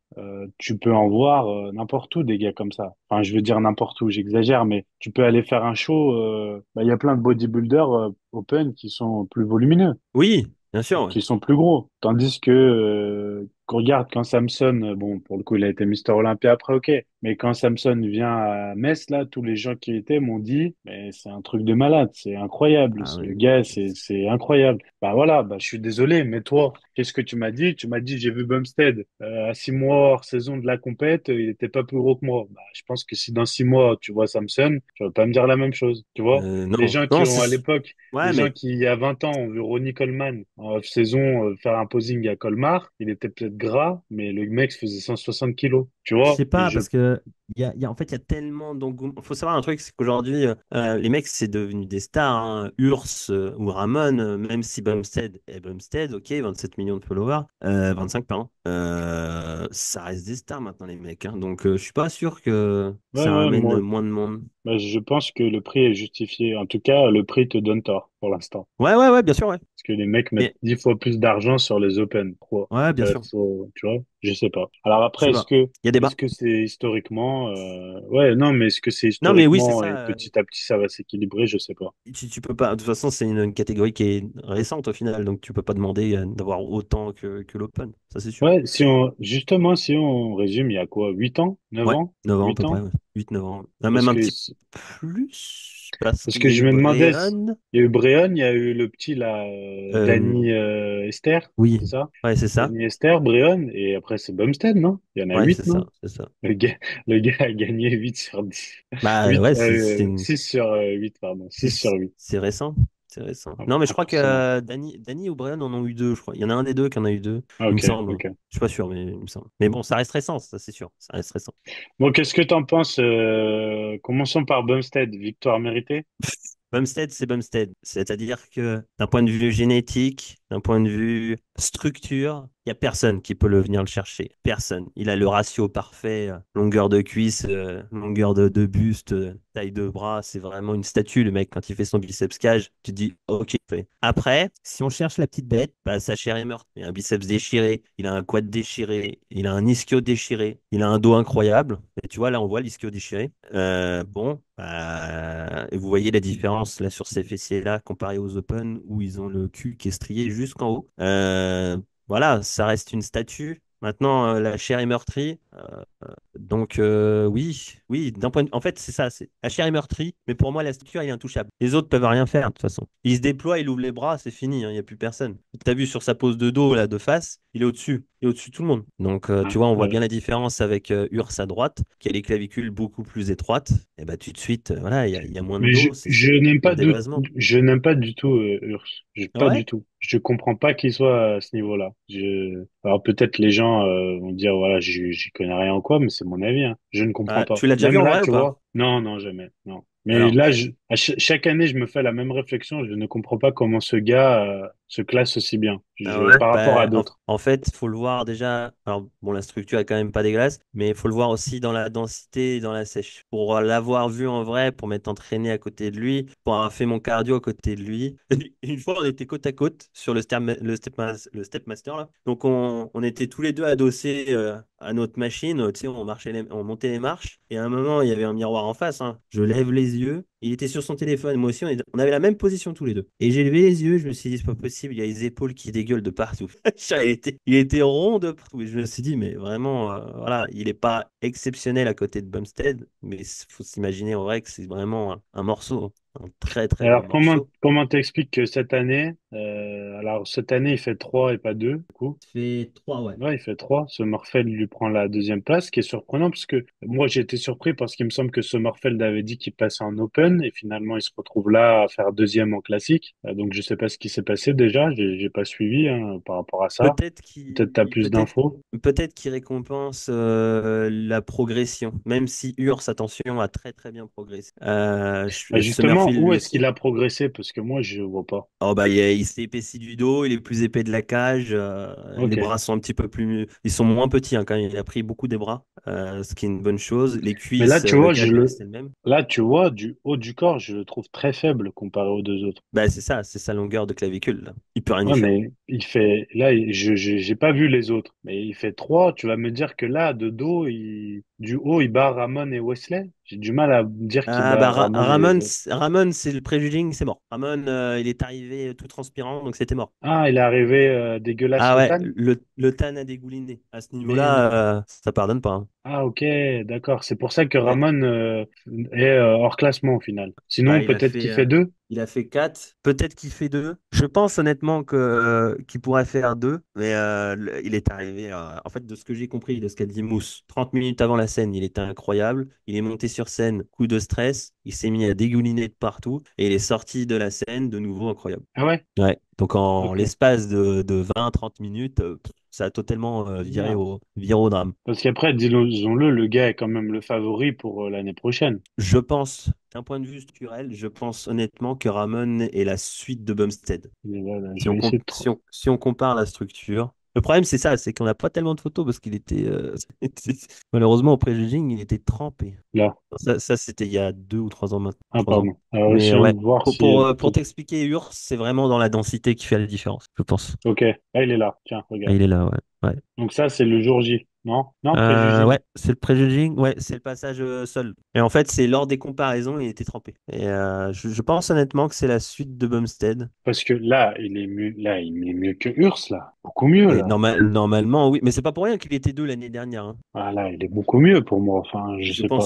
tu peux en voir n'importe où, des gars comme ça. Enfin, je veux dire n'importe où, j'exagère, mais tu peux aller faire un show, bah, il y a plein de bodybuilders open qui sont plus volumineux Oui, bien sûr, ouais. qui sont plus gros. Tandis que, qu'on regarde quand Samson, bon, pour le coup, il a été Mister Olympia après, ok. Mais quand Samson vient à Metz, là, tous les gens qui étaient m'ont dit, mais c'est un truc de malade, c'est incroyable. Ah Le oui. gars, c'est incroyable. Bah voilà, bah je suis désolé, mais toi, qu'est-ce que tu m'as dit? Tu m'as dit, j'ai vu Bumstead à 6 mois hors saison de la compète, il était pas plus gros que moi. Bah, je pense que si dans 6 mois tu vois Samson, tu vas pas me dire la même chose, tu vois? Les Non, gens qui non, ont à l'époque les ouais, gens mais qui, il y a 20 ans, ont vu Ronnie Coleman en off-saison faire un posing à Colmar, il était peut-être gras, mais le mec faisait 160 kilos, tu je vois? sais pas, parce que en fait, il y a tellement d'engouement. Il faut savoir un truc, c'est qu'aujourd'hui, les mecs, c'est devenu des stars, hein. Urs ou Ramon, même si Bumstead est Bumstead, ok, 27 millions de followers, 25, pardon, ça reste des stars maintenant, les mecs, hein. Donc, je suis pas sûr que Ouais, ça ouais, ramène moi, moins de monde. bah, je pense que le prix est justifié. En tout cas, le prix te donne tort pour l'instant. Ouais, ouais, ouais, bien sûr, ouais. Parce que les mecs mettent Mais, 10 fois plus d'argent sur les Open. Quoi. ouais, bien sûr. Tu vois, je sais pas. Alors Je après, sais pas. Il y a débat. est-ce que c'est historiquement, ouais, non, mais est-ce que c'est Non, mais oui, c'est historiquement et ça. petit à petit ça va s'équilibrer, je sais pas. Tu peux pas. De toute façon, c'est une catégorie qui est récente au final, donc tu peux pas demander d'avoir autant que l'Open, ça c'est sûr. Ouais, justement, si on résume, il y a quoi, 8 ans, 9 Ouais, ans, 9 ans à 8 peu près, ans? ouais. 8-9 ans. Ah, même Parce un que, petit plus, parce parce qu'il que y a je eu me demandais, Bréon. il y a eu Bréon, il y a eu le petit, là, Euh, Danny Esther, oui, c'est ça? ouais, c'est ça. Danny Esther, Bréon, et après c'est Bumstead, non? Il y en a Ouais, 8, c'est ça, non? c'est ça. Le gars, le gars a gagné 8/10. Bah 8, ouais, 6/8, pardon, 6/8. c'est récent. C'est récent. Non, mais je crois que Impressionnant. Danny ou Bréon en ont eu deux, je crois. Il y en a un des deux qui en a eu deux, Ah, il me ok, semble, hein. ok. Je suis pas sûr, mais il me semble. Mais bon, ça reste récent, ça c'est sûr. Ça reste récent. Bon, qu'est-ce que t'en penses? Commençons par Bumstead, victoire méritée? Bumstead, c'est Bumstead. C'est-à-dire que d'un point de vue génétique, d'un point de vue structure, il n'y a personne qui peut le venir le chercher. Personne. Il a le ratio parfait, longueur de cuisse, longueur de buste, taille de bras. C'est vraiment une statue, le mec. Quand il fait son biceps cage, tu te dis, ok. Fait. Après, si on cherche la petite bête, bah, sa chair est morte. Il a un biceps déchiré, il a un quad déchiré, il a un ischio déchiré, il a un dos incroyable. Et tu vois, là, on voit l'ischio déchiré. Bon, et vous voyez la différence là sur ces fessiers-là comparé aux Open où ils ont le cul qui est strié jusqu'en haut. Voilà, ça reste une statue. Maintenant, la chair est meurtrie. Donc oui, oui, d'un point de... En fait, c'est ça, c'est la chair est meurtrie, mais pour moi, la structure elle est intouchable. Les autres peuvent rien faire, de toute façon. Il se déploie, il ouvre les bras, c'est fini, il n'y a plus personne. T'as vu sur sa pose de dos, là, de face, il est au-dessus. Il est au-dessus de tout le monde. Donc, tu vois, on voit bien la différence avec Urs à droite, qui a les clavicules beaucoup plus étroites. Et bah, tout de suite, voilà, il y a moins de Mais dos, je n'aime moins pas de dévasement. je n'aime pas du tout Urs. Pas du Ouais? tout. Je comprends pas qu'il soit à ce niveau-là. Alors peut-être les gens vont dire voilà, j'y connais rien ou quoi, mais c'est mon avis, hein. Je ne comprends pas. Tu l'as déjà vu Même en là, vrai ou tu pas? vois. Non, non, jamais. Non. Mais Alors, là, chaque année, je me fais la même réflexion. Je ne comprends pas comment ce gars se classe aussi bien. ah ouais. Par rapport à Bah, d'autres. en fait, faut le voir déjà. Alors, bon, la structure est quand même pas dégueulasse, mais il faut le voir aussi dans la densité et dans la sèche. Pour l'avoir vu en vrai, pour m'être entraîné à côté de lui, pour avoir fait mon cardio à côté de lui. Une fois, on était côte à côte sur le Stepmaster, là. Donc, on était tous les deux adossés à notre machine. Tu sais, on montait les marches. Et à un moment, il y avait un miroir en face, hein. Je lève les yeux. Il était sur son téléphone. Moi aussi, on avait la même position tous les deux. Et j'ai levé les yeux. Je me suis dit, c'est pas possible. Il y a les épaules qui dégueulent de partout. Il était rond de partout. Et je me suis dit, mais vraiment, voilà, il n'est pas exceptionnel à côté de Bumstead. Mais il faut s'imaginer en vrai que c'est vraiment un morceau. Un très, très bon Alors morceau. comment t'expliques que cette année, alors cette année il fait 3 et pas 2 du coup. Fait 3, ouais. Ouais, il fait 3. Sommerfeld lui prend la deuxième place, ce qui est surprenant parce que moi j'ai été surpris parce qu'il me semble que Sommerfeld avait dit qu'il passait en Open et finalement il se retrouve là à faire deuxième en classique. Donc je sais pas ce qui s'est passé déjà, j'ai pas suivi hein, par rapport à ça. Peut-être Peut-être t'as qu'il plus d'infos. peut-être qu'il récompense la progression, même si Urs, attention, a très très bien progressé. Justement, Summerfield où lui est-ce qu'il aussi. a progressé? Parce que moi je vois pas. Oh bah il s'est épaissi du dos, il est plus épais de la cage, les Ok. bras sont un petit peu plus, ils sont moins petits hein, quand même. Il a pris beaucoup des bras, ce qui est une bonne chose. Les Mais là cuisses, tu le vois, gagne est resté le même. là tu vois du haut du corps, je le trouve très faible comparé aux deux autres. Bah c'est sa longueur de clavicule là. Il peut rien y Ouais, faire. mais il fait, là, j'ai pas vu les autres, mais il fait 3. Tu vas me dire que là, de dos, du haut, il bat Ramon et Wesley? J'ai du mal à me dire qu'il Ah bat bah Ramon et Wesley. Ramon c'est le préjuging, c'est mort. Ramon il est arrivé tout transpirant donc c'était mort. Ah, il est arrivé dégueulasse Ah le ouais, tan? le tan a dégouliné. À ce Mais non. niveau-là, ça pardonne pas, hein. Ah, ok, d'accord. C'est pour ça que Ouais. Ramon est hors classement au final. Bah, Sinon, peut-être qu'il fait euh, 2. il a fait 4. Peut-être qu'il fait 2. Je pense honnêtement qu'il pourrait faire 2. Mais il est arrivé, en fait, de ce que j'ai compris, de ce qu'a dit Mousse, 30 minutes avant la scène, il était incroyable. Il est monté sur scène, coup de stress. Il s'est mis à dégouliner de partout. Et il est sorti de la scène de nouveau incroyable. Ah ouais? Ouais. Donc en Ok. l'espace de 20-30 minutes, ça a totalement Bien. viré au drame. Parce qu'après, disons-le, le gars est quand même le favori pour l'année prochaine. Je pense, d'un point de vue structurel, je pense honnêtement que Ramon est la suite de Bumstead. Il est là, là. Je vais essayer de trouver. Si on compare la structure. Le problème, c'est ça, c'est qu'on n'a pas tellement de photos parce qu'il était, malheureusement, au pré-judging, il était trempé. Là. Ça c'était il y a 2 ou 3 ans maintenant. Ah, 3 ans. pardon. Alors, Mais essayons ouais, de voir si pour t'expliquer, Urs, c'est vraiment dans la densité qui fait la différence, je pense. ok, ah, il est là. Tiens, Ah, regarde. il est là, ouais. Ouais. Donc ça, c'est le jour J. Non? Non, pré-juging. Ouais, c'est le pré-judging, ouais, c'est le passage seul. Et en fait, c'est lors des comparaisons, il était trempé. Et je pense honnêtement que c'est la suite de Bumstead. Parce que là, il est mieux, là, il est mieux que Urs, là. Beaucoup mieux, Et là. normalement, oui, mais c'est pas pour rien qu'il était 2 l'année dernière, hein. Ah, là, il est beaucoup mieux pour moi. Enfin, je sais pas.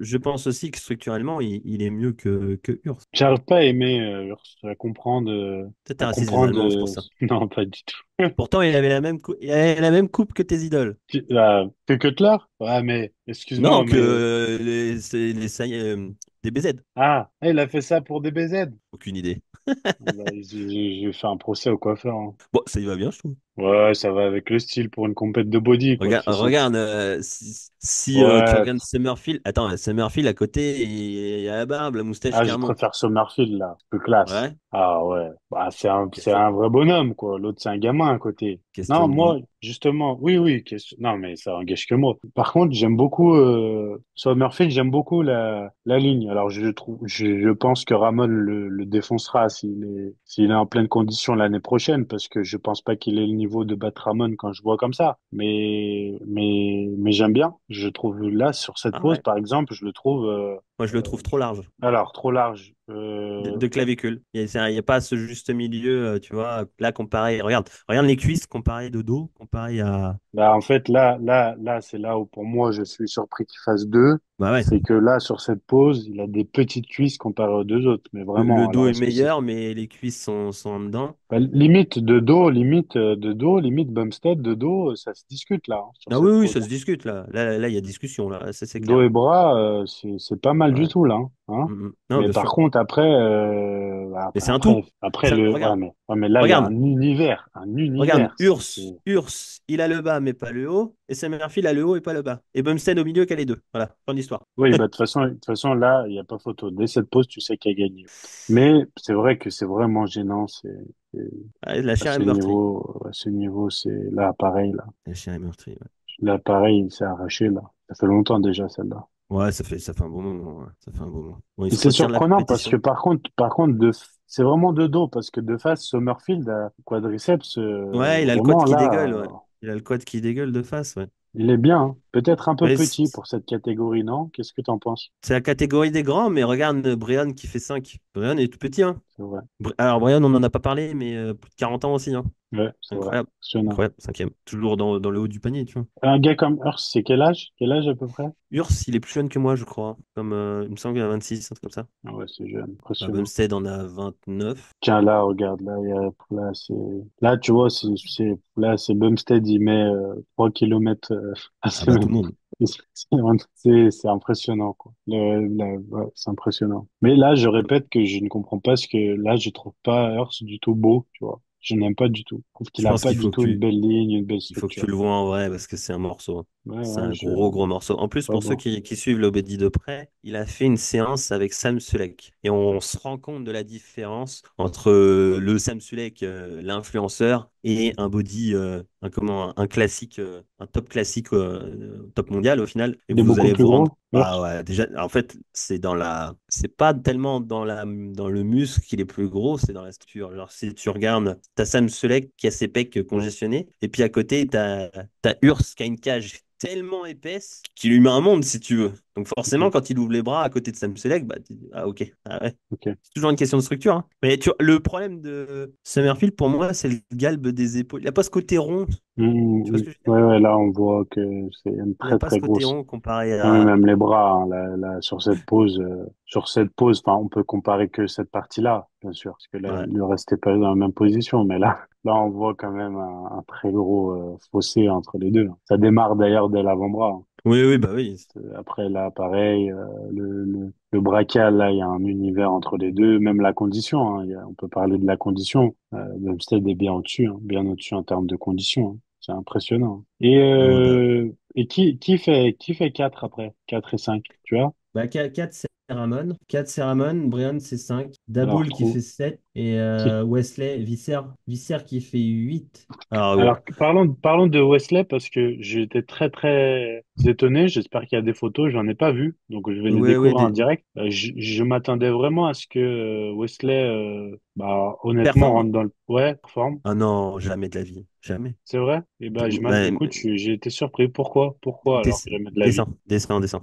Je pense aussi que structurellement, il est mieux que Urs. J'arrive pas à aimer Urs, Peut-être t'es à raciste des comprendre, Allemands, c'est pour ça. non, pas du tout. Pourtant, il avait la même coupe que tes idoles. Que Cutler? Ouais, mais, excuse-moi, Non, que mais, DBZ. ah, il a fait ça pour DBZ. Aucune idée. Là, j'ai fait un procès au coiffeur, hein. Bon, ça y va bien, je trouve. Ouais, ça va avec le style pour une compète de body, quoi. De toute Regarde, façon. regarde si tu Ouais. regardes Summerfield, attends, Summerfield à côté, il y a la barbe, la moustache Ah, qui je remonte. préfère Summerfield, là. Plus classe. Ouais. Ah ouais. Bah, c'est Qu'est-ce que un vrai bonhomme, quoi. L'autre, c'est un gamin à côté. Non, question de goût. moi, justement, oui, oui. Non, mais ça engage que moi. Par contre, j'aime beaucoup, Summerfield, j'aime beaucoup la ligne. Alors, je pense que Ramon le défoncera s'il est en pleine condition l'année prochaine, parce que je pense pas qu'il ait le niveau de battre Ramon quand je vois comme ça. Mais j'aime bien. Je trouve là, sur cette Ah pause, ouais. par exemple, je le trouve, Moi, je le trouve trop large. alors, trop large. De clavicule. Il y a pas ce juste milieu, tu vois. Là, comparé, regarde les cuisses comparé de dos, comparé à. Là, en fait, là, c'est là où pour moi je suis surpris qu'il fasse deux. Bah ouais. C'est que là, sur cette pause, il a des petites cuisses comparées aux deux autres. Mais Le vraiment, dos alors est est-ce que c'est meilleur, mais les cuisses sont en dedans. bah, limite Bumstead de dos, ça se discute là, hein, sur Ah oui, cette oui, pause, ça hein. se discute là. Là, il y a discussion là. Ça, c'est Dos clair. et bras, c'est pas mal du Ouais. tout là, hein. Hein. Non, Mais bien par sûr. contre, après, Mais c'est un tout. après le, Regarde, ouais, mais là, il y a regarde, un regarde. univers. Urs, il a le bas, mais pas le haut. Et Summerfield a le haut et pas le bas. Et Bumstead au milieu, qui a les deux. Voilà, fin d'histoire. Oui, bah, de toute façon, là, il n'y a pas photo. Dès cette pause, tu sais qui a gagné. Mais c'est vrai que c'est vraiment gênant. C'est- Ouais, la à chair est meurtrie. ce niveau, c'est là, pareil, là. La chair est meurtrie. Ouais, Là, pareil, il s'est arraché, là. Ça fait longtemps déjà, celle-là. ouais, ça fait un bon moment. Ouais. Ça fait un bon moment. Bon, il Et se c'est retire de la surprenant parce que compétition. par contre, c'est vraiment de dos parce que de face, Summerfield, quadriceps, Ouais, il a le quad vraiment qui là, dégueule. Ouais. Il a le quad qui dégueule de face. Ouais. il est bien, hein. Peut-être un peu Ouais, petit pour cette catégorie, non? Qu'est-ce que t'en penses? c'est la catégorie des grands, mais regarde Brian qui fait 5. Brian est tout petit, hein. C'est vrai. Alors, Brian, on n'en a pas parlé, mais plus de 40 ans aussi, hein. Ouais, c'est vrai. Incroyable. Impressionnant. Incroyable, cinquième. Toujours dans le haut du panier, tu vois. Un gars comme Hurst, c'est quel âge? Quel âge à peu près? Urs, il est plus jeune que moi, je crois. Comme, il me semble qu'il a 26, un truc comme ça. Ah ouais, c'est jeune, Bah, impressionnant. Bumstead en a 29. Tiens, là, regarde, là, tu vois, là, c'est Bumstead, il met 3 kilomètres à Ah bah, tout semaine. le monde. C'est impressionnant, quoi. Ouais, c'est impressionnant. Mais là, je répète que je ne comprends pas ce que, là, je trouve pas Hurst du tout beau, tu vois. Je n'aime pas du tout. Je trouve Je qu'il a pense pas qu'il du faut que tout une tu, belle ligne, une belle il faut que tu structure. le vois en vrai parce que c'est un morceau, hein. Ouais, C'est ouais, un gros morceau. En plus, pas pour ceux bon. qui suivent l'Obédi de près, il a fait une séance avec Sam Sulek. Et on se rend compte de la différence entre le Sam Sulek, l'influenceur, et un body, un classique, un top classique, top mondial au final. Et Il est vous beaucoup allez plus vous rendre. gros, Ah Hurst. ouais, déjà, en fait, c'est pas tellement dans le muscle qu'il est plus gros, c'est dans la structure. Alors, si tu regardes, t'as Sam Sulek qui a ses pecs congestionnés, et puis à côté, t'as Urs qui a une cage tellement épaisse qu'il lui met un monde si tu veux. Donc forcément, Ok, quand il ouvre les bras à côté de Sam Selleck, bah, tu dis, ah ok, ah ouais. ok. C'est toujours une question de structure, hein. Mais le problème de Summerfield, pour moi, c'est le galbe des épaules. Il n'a pas ce côté rond. Tu vois ce que je veux dire? Ouais, ouais, là, on voit que c'est une Il n'a très, pas ce très côté grosse. rond comparé Ouais, à. même les bras, hein, sur cette pause, enfin, on peut comparer que cette partie-là, bien sûr, parce que là, Ouais. il ne restait pas dans la même position, mais là, on voit quand même un très gros fossé entre les deux, hein. Ça démarre d'ailleurs dès l'avant-bras, hein. Oui, oui, bah oui. Après, là, pareil, le brachial, là, il y a un univers entre les deux, même la condition, hein, on peut parler de la condition. Bumstead est bien au-dessus, hein, bien au-dessus en termes de conditions, hein. C'est impressionnant. Ah ouais, bah. Et qui fait 4 après? 4 et 5 tu vois? Bah, 4 c'est Ramon. 4 c'est Ramon. Brian c'est 5. Alors, Daboul qui fait 7. Et qui- Wesley, Visser qui fait 8. Alors, alors parlons de Wesley parce que j'ai été très très étonné. J'espère qu'il y a des photos, j'en ai pas vu, donc je vais les ouais, ouais, découvrir en direct. Je m'attendais vraiment à ce que Wesley, bah honnêtement, performe. rentre dans le ouais, performe. Ah non, jamais de la vie. Jamais. C'est vrai? Et ben, Bah, écoute, j'ai été surpris. Pourquoi? Pourquoi alors Des- jamais de la vie? descends, descends, descends.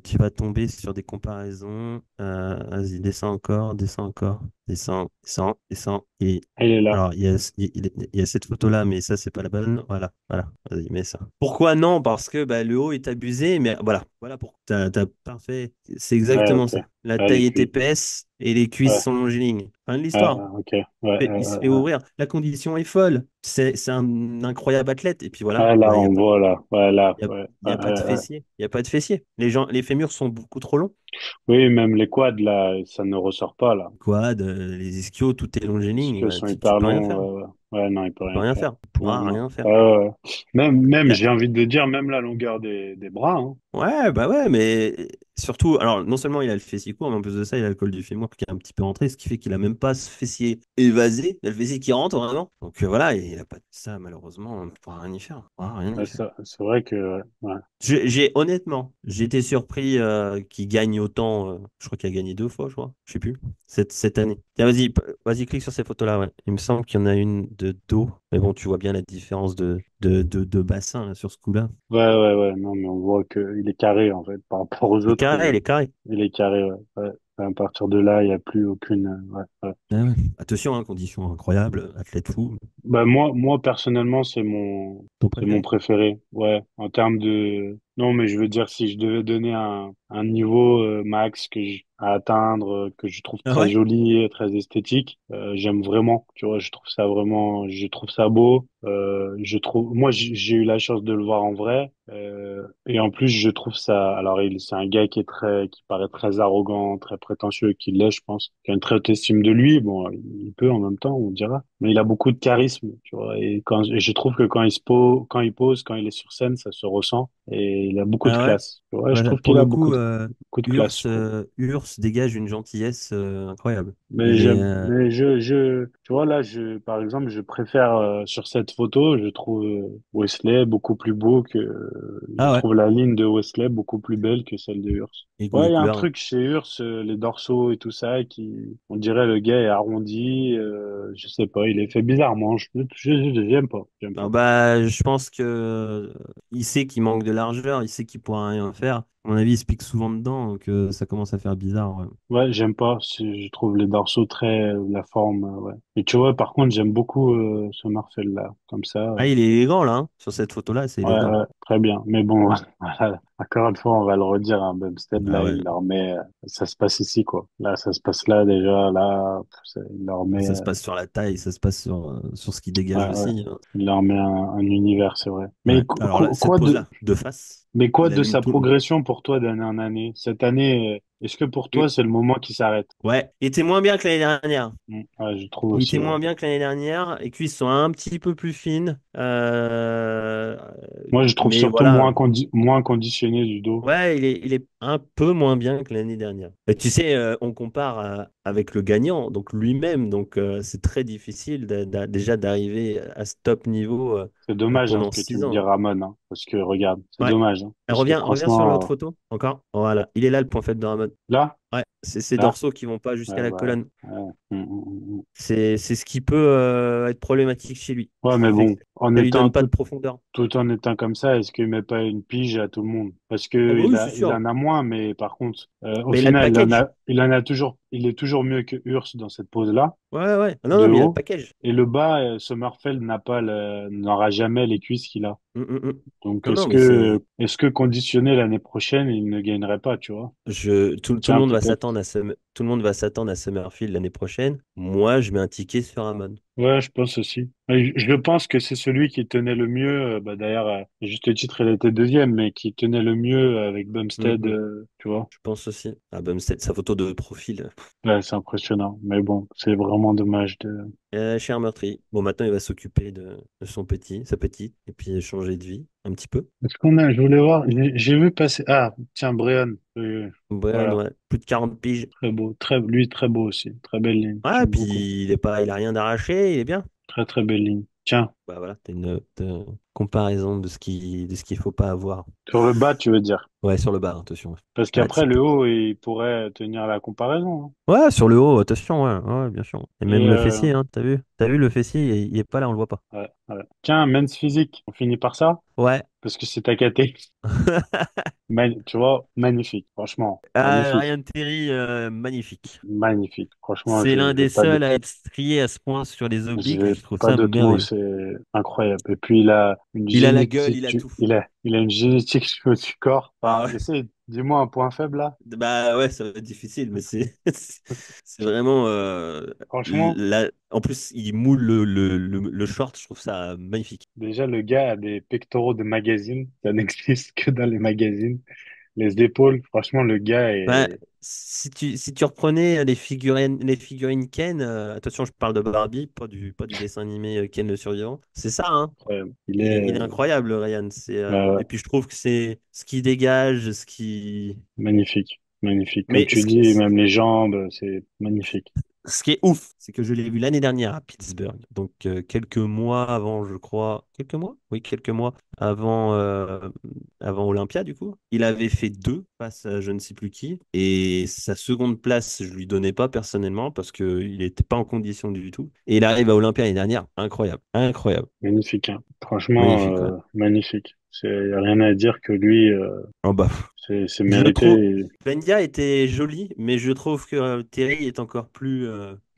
Tu vas tomber sur des comparaisons. Vas-y, descends encore, descends encore, descends, descends, descends. Et Elle est là. alors, il y a cette photo-là, mais ça, c'est pas la bonne. Voilà, voilà. Vas-y, mets ça. Pourquoi non? Parce que bah, le haut est abusé, mais voilà, voilà pour. T'as parfait. C'est Ouais, exactement ok. ça. La Ah, les taille est cuits. épaisse et les cuisses Ouais, sont longilignes. Fin de ouais, l'histoire. ok. Ouais, Il se fait ouvrir. La condition est folle. C'est un incroyable athlète. Et puis voilà, ouais, là, bah, on voit, là. Ouais, là, y a, ouais. y a pas de fessier. Il n'y a pas de fessier. Les fémurs sont beaucoup trop longs. Oui, même les quads, là, ça ne ressort pas, là. Quad, les ischios, tout est Les longiligne. ischios Bah, sont tu hyper peux rien longs. faire. Ouais, non, il peut Tu peux rien rien faire. faire. Tu Non, pourras non. rien faire. Ouais. Même, Y a- j'ai envie de dire, même la longueur des bras, hein. Ouais, bah ouais, mais surtout, alors non seulement il a le fessier court, mais en plus de ça, il a le col du fémur qui est un petit peu rentré, ce qui fait qu'il a même pas ce fessier évasé, il a le fessier qui rentre vraiment. Donc voilà, il a pas ça, malheureusement, on ne pourra rien y faire. On pourra rien y Ouais, faire. c'est vrai que, ouais. Honnêtement, j'ai été surpris qu'il gagne autant. Je crois qu'il a gagné 2 fois, je crois. Je sais plus. Cette année. Tiens, vas-y, clique sur ces photos-là. Ouais. Il me semble qu'il y en a une de dos. Mais bon, tu vois bien la différence de bassin là, sur ce coup-là. Ouais. Non, mais on voit qu'il est carré, en fait. Par rapport aux Il est autres, carré, il est carré. il est carré, ouais. Ouais. À partir de là, il n'y a plus aucune, ouais. Ah ouais. Attention, hein, condition incroyable, athlète fou. Bah moi personnellement Ton c'est mon préféré? préféré. Ouais, en termes de non mais je veux dire si je devais donner un niveau max à atteindre que je trouve Ah très ouais? joli et très esthétique, j'aime vraiment. Tu vois, je trouve ça beau. Je trouve moi j'ai eu la chance de le voir en vrai et en plus je trouve ça alors il c'est un gars qui paraît très arrogant, très prétentieux qui l'est je pense, qui a une très haute estime de lui. Bon, il peut en même temps, on dira mais il a beaucoup de charisme, tu vois. Et je trouve que quand il est sur scène, ça se ressent. Et il a beaucoup de Ah ouais? classe. Tu vois, je Bah, trouve pour qu'il a le coup, beaucoup de classe, je trouve. Urs dégage une gentillesse incroyable. Il est. Tu vois, là, par exemple, je préfère, sur cette photo, je trouve Wesley beaucoup plus beau je Ah ouais, trouve la ligne de Wesley beaucoup plus belle que celle de Urs. les goûts Ouais, et il y a un couleurs. truc chez Urs, les dorsaux et tout ça, on dirait le gars est arrondi, je sais pas, il est fait bizarrement, j'aime pas, j'aime Ah pas. bah, je pense que il sait qu'il manque de largeur, il sait qu'il pourra rien faire. À mon avis, il se pique souvent dedans, donc ça commence à faire bizarre. Ouais. Ouais, j'aime pas. Je trouve les dorsaux la forme, ouais. Et tu vois, par contre, j'aime beaucoup ce Marcel là, comme ça. Ah, il est élégant là, hein. Sur cette photo-là, c'est élégant. Très bien. Mais bon, voilà. Encore une fois, on va le redire, hein, Bumstead Ah là, ouais, il leur met, ça se passe ici quoi. Là, ça se passe là déjà, là, il leur met, ça se passe sur la taille, ça se passe sur ce qu'il dégage ouais. aussi, hein. Il leur met un univers, c'est vrai. Ouais. Alors là, cette pose-là, de face, Mais quoi il de allume sa tout le monde. progression pour toi d'année en année? Cette année, est-ce que pour toi, Et, c'est le moment qui s'arrête? ouais, il était moins bien que l'année dernière. Ouais, je trouve Il aussi, était ouais. moins bien que l'année dernière. Les cuisses sont un petit peu plus fines. Moi, je trouve Mais surtout voilà. moins conditionné du dos. Ouais, il est un peu moins bien que l'année dernière. Et tu sais, on compare avec le gagnant, donc lui-même. Donc, c'est très difficile déjà d'arriver à ce top niveau C'est dommage, hein, pendant ce que tu 6 me dis, ans. Ramon, hein, parce que regarde, c'est Ouais. dommage, hein, parce que Reviens sur l'autre franchement, photo, encore. Voilà. Il est là, le point faible de Ramon. là, Ouais, c'est ces là, dorsaux qui vont pas jusqu'à ouais, la bah, colonne. ouais, C'est ce qui peut être problématique chez lui. ouais, Ce mais qui fait que bon, en ça lui étant donne pas de profondeur. tout en étant comme ça, est-ce qu'il met pas une pige à tout le monde? Parce Ah bah que oui, c'est il sûr. en a moins, mais par contre, au Mais il a le final, package. il est toujours mieux que Urs dans cette pose-là, Ouais, ouais. Ah non, de non, mais il a le haut. package. Et le bas, Sommerfeld n'aura jamais les cuisses qu'il a. Mm, mm, mm. Donc, Non, non, mais c'est. est-ce que conditionné l'année prochaine, il ne gagnerait pas, tu vois? Tout le Tiens, monde va peut-être. s'attendre tout le monde va s'attendre à Summerfield l'année prochaine. Moi, je mets un ticket sur Amon. Ouais, je pense aussi. Et je pense que c'est celui qui tenait le mieux. Bah, d'ailleurs, à juste titre, il était deuxième, mais qui tenait le mieux avec Mm, Bumstead, mm. tu vois. Je pense aussi. Ah, Bumstead, sa photo de profil. Ouais, c'est impressionnant. Mais bon, c'est vraiment dommage Cher meurtri. Bon, maintenant, il va s'occuper de sa petite, et puis changer de vie un petit peu. Je voulais voir, j'ai vu passer. Ah, tiens, Brian. Brian, Voilà, ouais, plus de 40 piges. très beau, lui très beau aussi, très belle ligne. Ouais, J'aime beaucoup, puis il a rien d'arraché, il est bien. très belle ligne. Tiens, Bah voilà, t'as une comparaison de ce qu'il faut pas avoir. sur le bas, tu veux dire? Ouais, sur le bas, attention. Parce Ouais, qu'après le haut, il pourrait tenir la comparaison, hein. ouais, sur le haut, attention, ouais, ouais, bien sûr. Et Et même le fessier, hein, t'as vu? T'as vu le fessier, il est pas là, on le voit pas. ouais. Tiens, men's physique, on finit par ça Ouais. parce que c'est ta caté. Tu vois, magnifique, franchement, Ah, magnifique, Ryan Terry, magnifique. magnifique. Franchement, C'est l'un j'ai des pas de, seuls à être strié à ce point sur les obliques. j'ai Je trouve pas ça d'autres mots, merveilleux. c'est incroyable. Et puis il a une Il a la gueule, génétique, il a tout. il a une génétique du corps. Ah Enfin, ouais. Dis-moi un point faible là. Bah ouais, ça va être difficile, mais c'est c'est vraiment Franchement, en plus il moule le short, je trouve ça magnifique. déjà le gars a des pectoraux de magazine. Ça n'existe que dans les magazines. Les épaules, franchement, le gars Bah, est si tu reprenais les figurines Ken, attention, je parle de Barbie, pas du dessin animé Ken le survivant, c'est ça, hein. incroyable. Il Il est est incroyable, Ryan. Et ouais, puis je trouve que c'est ce qui dégage, ce qui. magnifique. Magnifique. Comme Mais tu dis, même les jambes, c'est magnifique. ce qui est ouf, c'est que je l'ai vu l'année dernière à Pittsburgh. Donc quelques mois avant, je crois. Quelques mois? Oui, quelques mois avant Olympia, du coup. Il avait fait deux face à je ne sais plus qui. Et sa seconde place, je lui donnais pas personnellement parce qu'il n'était pas en condition du tout. Et il arrive à Olympia l'année dernière. Incroyable. Incroyable. Magnifique, hein. Franchement, Magnifique, ouais. magnifique. Y a rien à dire que lui, Oh bah. c'est Je trouve mérité. Bendia était joli, mais je trouve que Terry est encore plus.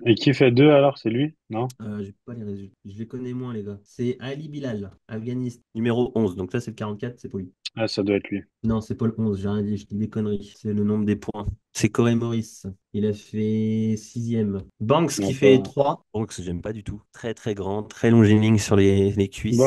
Et qui fait deux alors? C'est lui? Non? J'ai pas les résultats. Je les connais moins, les gars. C'est Ali Bilal, Afghanistan, numéro 11. Donc ça, c'est le 44, c'est pour lui. Ah, ça doit être lui. Non, c'est pas le 11, j'ai rien dit, je dis des conneries. C'est le nombre des points. C'est Corey Morris. Il a fait sixième. Banks Non, qui fait pas. 3. Banks, j'aime pas du tout. Très très grand, très longiligne sur les cuisses.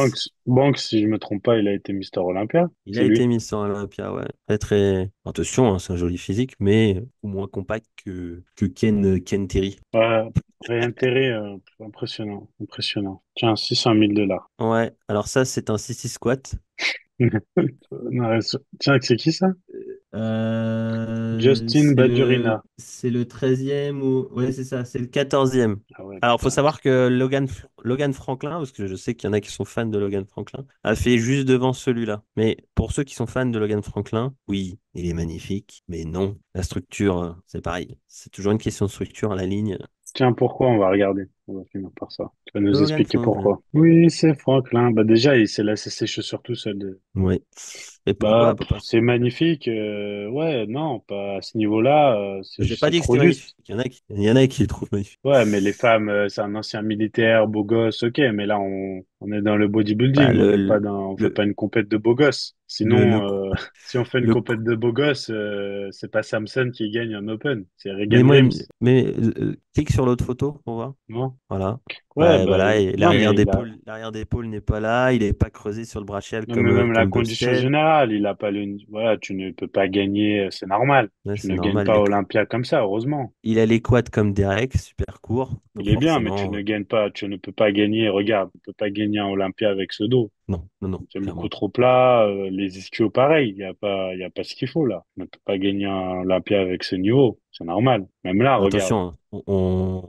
Banks, si je me trompe pas, il a été Mister Olympia. Il a C'est été lui. mis sur Olympia, ouais. Très très. Attention, hein, c'est un joli physique, mais au moins compact que Ken Terry. Ouais, réintérêt, impressionnant, impressionnant. Tiens, 600 000 $. Ouais, alors ça, c'est un 6-6 squat. Tiens, c'est qui ça? Euh, Justin c'est le, Badurina. c'est le 13e ou. Ouais, c'est ça, c'est le 14e. Ah ouais, Alors, faut putain. savoir que Logan Franklin, parce que je sais qu'il y en a qui sont fans de Logan Franklin, a fait juste devant celui-là. Mais pour ceux qui sont fans de Logan Franklin, oui, il est magnifique, mais non, la structure, c'est pareil. C'est toujours une question de structure à la ligne. Tiens, pourquoi on va regarder? On va finir par ça. Tu vas nous Logan expliquer Franklin. pourquoi. Oui, c'est Franklin. Bah déjà, il s'est laissé ses chaussures tout seul. Oui. Et Bah, pourquoi, papa? c'est magnifique. Ouais, non, pas à ce niveau-là. J'ai pas C'est dit que trop c'était juste. magnifique. Il y en a qui le trouvent magnifique. Ouais, mais les femmes, c'est un ancien militaire, beau gosse, ok. Mais là, on est dans le Bah, bodybuilding. On n'est pas on fait le, pas une compète de beau gosse. le, le, Sinon, si on fait une le, compète de beau gosse, c'est pas Samson qui gagne un Open. C'est Mais Regan moi, Grimes. clique sur l'autre photo pour voir. Non? Voilà. Ouais, Bah, bah, voilà. Et non, mais il a, l'arrière d'épaule n'est pas là. Il n'est pas creusé sur le brachial non, mais même la comme condition Busted. générale, il a pas voilà, tu ne peux pas gagner, c'est normal. Ouais, Tu c'est ne gagnes normal. pas Olympia comme ça, heureusement. Il a les quads comme Derek, super court. Donc Il est bien, mais tu forcément, ne gagnes pas, tu ne peux pas gagner, regarde, tu ne peux pas gagner un Olympia avec ce dos. non, non, non, C'est beaucoup clairement. trop plat, les ischios pareil, il y a pas ce qu'il faut là. On ne peut pas gagner un Olympia avec ce niveau, c'est normal. Même là, regarde. Attention, hein,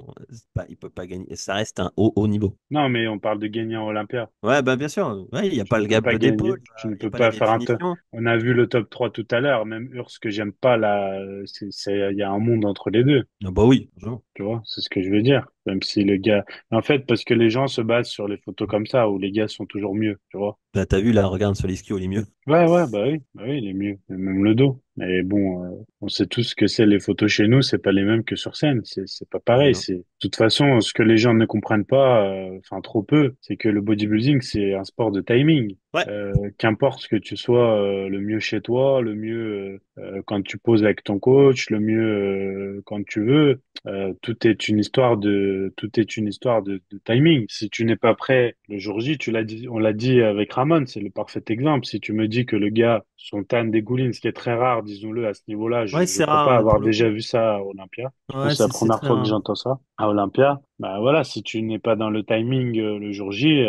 il peut pas gagner. Ça reste un haut niveau. Non, mais on parle de gagner un Olympia. Ouais, bah bien sûr. Ouais, il n'y a Tu pas ne le peux gap pas gagner, d'épaule. tu ne Il n'y a peux pas la pas faire un top. définition. On a vu le top 3 tout à l'heure, même Urs que j'aime pas là, il y a un monde entre les deux. Ah bah oui. Bonjour. Tu vois, c'est ce que je veux dire. Même si le gars, en fait, parce que les gens se basent sur les photos comme ça où les gars sont toujours mieux, tu vois. Là, t'as vu, là, regarde sur l'ischio, il est mieux. Ouais, ouais, bah oui, il est mieux. Et même le dos. Mais bon, on sait tous que c'est les photos chez nous, c'est pas les mêmes que sur scène. C'est pas Ah pareil. non. De toute façon, ce que les gens ne comprennent pas, enfin trop peu, c'est que le bodybuilding, c'est un sport de timing. Ouais, Qu'importe que tu sois le mieux chez toi, le mieux quand tu poses avec ton coach, le mieux quand tu veux. Tout est une histoire de timing. Si tu n'es pas prêt le jour J, tu l'as dit, on l'a dit avec Ramon, c'est le parfait exemple. Si tu me dis que le gars, son tan dégouline, ce qui est très rare, disons-le, à ce niveau-là, ouais, je c'est crois rare pas avoir pour le déjà coup. vu ça à Olympia. Je pense Ouais, que c'est la c'est première très fois que rare. j'entends ça à Olympia. Bah voilà, si tu n'es pas dans le timing le jour J,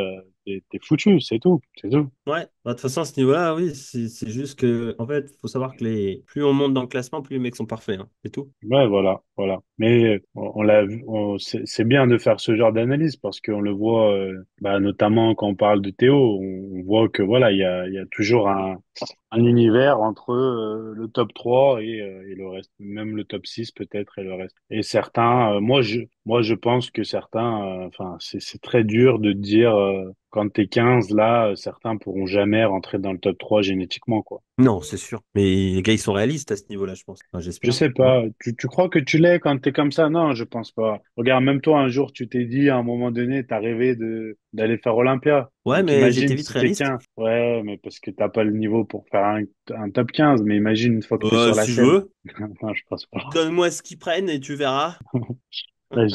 t'es foutu, c'est tout. Ouais, bah, de toute façon, à ce niveau-là, oui, c'est juste que, en fait, faut savoir que plus on monte dans le classement, plus les mecs sont parfaits, hein, c'est tout. Ouais, voilà, voilà. Mais on l'a vu, c'est bien de faire ce genre d'analyse parce qu'on le voit, bah, notamment quand on parle de Théo, on voit que voilà, il y a toujours un univers entre le top 3 et le reste, même le top 6 peut-être et le reste. Et certains, moi je pense que certains, enfin, c'est très dur de dire quand t'es 15 là, certains pourront jamais rentrer dans le top 3 génétiquement, quoi. Non, c'est sûr. Mais les gars, ils sont réalistes à ce niveau-là, je pense. Enfin, Je j'espère. sais Non. pas. Tu crois que tu l'es quand t'es comme ça? Non, je pense pas. Regarde, même toi, un jour, tu t'es dit, à un moment donné, t'as rêvé d'aller faire Olympia. Ouais, Donc mais j'étais imagine vite si t'es réaliste. 15. Ouais, mais parce que t'as pas le niveau pour faire un top 15. Mais imagine une fois que t'es sur la Si je scène. veux, Non, je pense pas. donne-moi ce qu'ils prennent et tu verras. Ouais,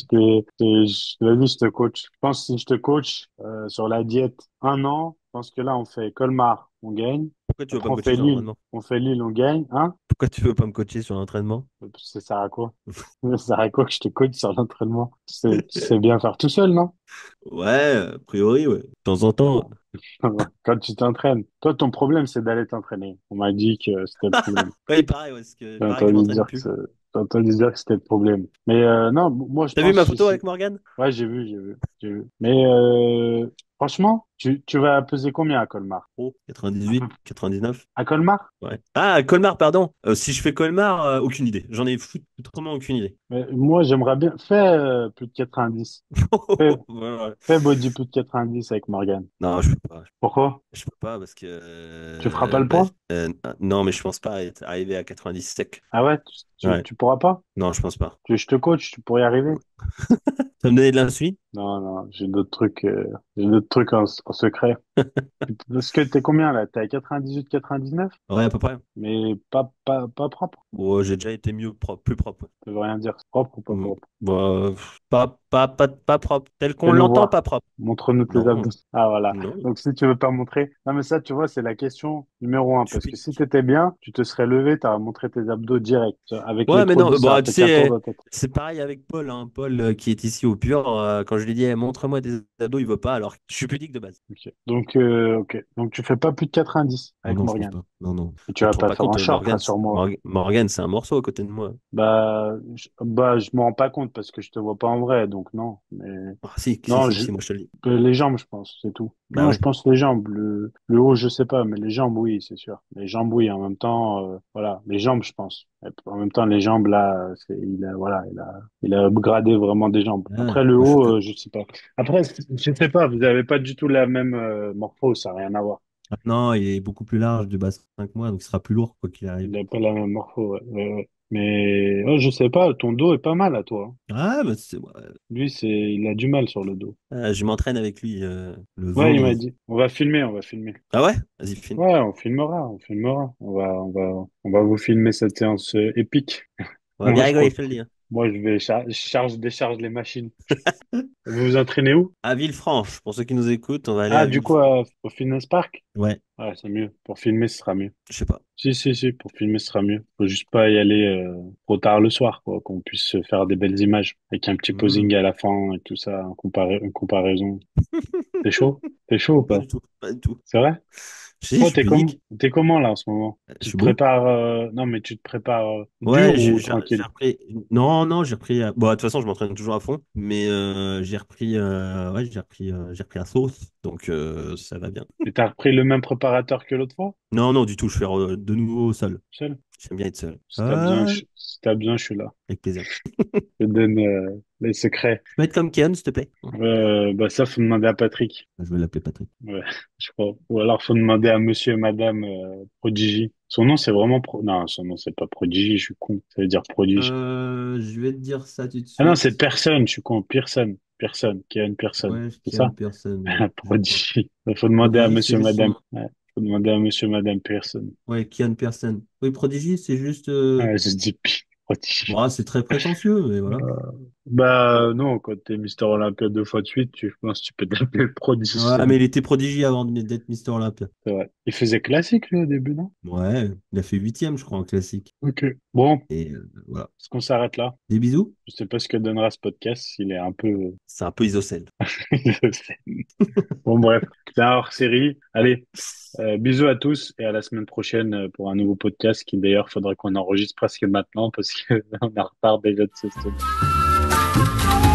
vas-y, je te coach. Je pense que si je te coach sur la diète un an, je pense que là, on fait Colmar, on gagne. Pourquoi tu veux pas Après, me coacher sur l'entraînement? On fait Lille, on gagne. Hein? Pourquoi tu veux pas me coacher sur l'entraînement? Ça sert à quoi? Ça sert à quoi que je te coach sur l'entraînement? Tu sais bien faire tout seul, non? Ouais, a priori, ouais. De temps en temps. Quand tu t'entraînes. Toi, ton problème, c'est d'aller t'entraîner. On m'a dit que c'était le problème. Ouais, pareil, ouais, parce que J'ai pareil que je entendu m'entraîne dire que plus. j'ai entendu dire que c'était le problème. Mais non, moi, je T'as vu pense ma que photo si. avec Morgane? Ouais, j'ai vu. Mais franchement, tu vas peser combien à Colmar? Oh, À peu 98, 99. À Colmar? Ouais. Ah, Colmar, pardon. Si je fais Colmar, aucune idée. J'en ai foutrement aucune idée. Mais moi, j'aimerais bien. Fais plus de 90. Fais, Voilà. fais body plus de 90 avec Morgan. Non, je peux pas. Pourquoi? Je peux pas parce que Tu feras pas le poids? non, mais je pense pas arriver à 90 sec. Ah ouais? Ouais. Tu pourras pas? Non, je pense pas. Je te coach, tu pourrais y arriver? Ça me donner de l'insuline? Non, non, j'ai d'autres trucs en secret. Parce que t'es combien là? T'es à 98, 99? Ouais, à peu près. Mais pas propre. Oh, j'ai déjà été mieux propre, plus propre. Ça veut rien dire. C'est propre ou pas Mm. propre? Bah, pas propre. Tel qu'on Fais-nous l'entend, voir. pas propre. Montre-nous tes Non, abdos. Ah voilà. non. Donc si tu veux pas montrer. Non mais ça, tu vois, c'est la question numéro un. Je suis Parce que si pudique. t'étais bien, tu te serais levé, t'aurais montré tes abdos direct. Avec les Ouais, mais non, produits, ça a bah, tu fait qu'un tour sais, de tête. c'est pareil avec Paul, hein. Paul qui est ici au Pur, quand je lui dis, montre-moi des abdos, il veut pas, alors que je suis pudique de base. Ok. Ok. Donc tu fais pas plus de 90 Non, avec non, je pense Morgan. pas. Non, non. Et tu Tu vas te rends pas pas faire en compte, short, rassure-moi. Morgan, c'est un morceau à côté de moi. Je me rends pas compte parce que je te vois pas en vrai, donc non. Mais Ah, si, si, non, si, si, moi je te le dis. les jambes, je pense, c'est tout. Bah Non, je ouais. pense les jambes. Le haut, je sais pas, mais les jambes, oui, c'est sûr. Les jambes, oui. En même temps, voilà, les jambes, je pense. Et en même temps, les jambes, là, voilà, il a upgradé vraiment des jambes. Ah, Après, le moi, haut, je sais pas. Après, je sais pas, vous avez pas du tout la même morpho, ça n'a rien à voir. non, il est beaucoup plus large du bassin que moi, donc il sera plus lourd quoi qu'il arrive. Il a pas la même morpho, ouais. Ouais. Mais je sais pas, ton dos est pas mal à toi, hein. Ah, bah, ouais. Lui, il a du mal sur le dos. Je m'entraîne avec lui le Ouais, il m'a vendredi. dit. On va filmer, on va filmer. Ah ouais? Vas-y, filme. Ouais, on filmera, on filmera. On va vous filmer cette séance épique. On va Moi, bien rigoler, je te le dis, hein. je charge, décharge les machines. Vous vous entraînez où? À Villefranche, pour ceux qui nous écoutent, on va aller Ah, à du coup, Villefranche. au Fitness Park? Ouais, Ouais, c'est mieux. Pour filmer, ce sera mieux. je sais pas. Si, pour filmer, ce sera mieux. Faut juste pas y aller trop tard le soir, quoi, qu'on puisse se faire des belles images avec un petit Hmm. posing à la fin et tout ça, en comparaison. T'es chaud? T'es chaud ou Pas pas? du tout, pas du tout. C'est vrai? Si, je Toi, suis pudique. t'es comment là en ce moment? Je Tu te suis beau. prépares, non, mais tu te prépares Ouais, dur ou j'ai tranquille? repris. Non, non, j'ai repris. Bon, de toute façon, je m'entraîne toujours à fond, mais j'ai repris. Ouais, j'ai repris à sauce, donc ça va bien. Et t'as repris le même préparateur que l'autre fois? Non, non, du tout. Je fais de nouveau seul. Seul? J'aime bien être seul. Si t'as besoin, je suis là. Avec plaisir. Je te donne les secrets. Je peux être comme Keon, s'il te plaît? Bah ça, faut demander à Patrick. Je vais l'appeler Patrick. Ouais, je crois. Ou alors, faut demander à Monsieur et Madame Prodigy. Son nom, c'est vraiment Non, son nom, c'est pas Prodigy. Je suis con. Ça veut dire prodige. Je vais te dire ça tout de Ah non, c'est suite. personne. Je suis con. Pearson. Personne. Qui a une personne. Ouais, C'est Keon ça? Pearson, ouais, je crois. Prodigy. Il faut demander à Prodigy, c'est Monsieur et juste son Madame. nom. Ouais. Faut demander à Monsieur et Madame Pearson. Ouais, Keon Pearson. Oui, Prodigy, c'est juste. Ah, je dis Prodigy. Bon, c'est très prétentieux, mais voilà. Bah non, quand t'es Mister Olympia 2 fois de suite, je pense que tu peux t'appeler le prodige. Ouais, mais il était Prodigy avant d'être Mister Olympia. C'est vrai. Il faisait classique lui au début, non? Ouais, il a fait huitième, je crois, en classique. Ok. Bon, Et voilà. est-ce qu'on s'arrête là? Des bisous. Je sais pas ce que donnera ce podcast, s'il est un peu... C'est un peu isocèle. Bon bref, c'est un hors-série. Allez, bisous à tous et à la semaine prochaine pour un nouveau podcast qui d'ailleurs faudrait qu'on enregistre presque maintenant parce que on est en retard déjà de cette semaine.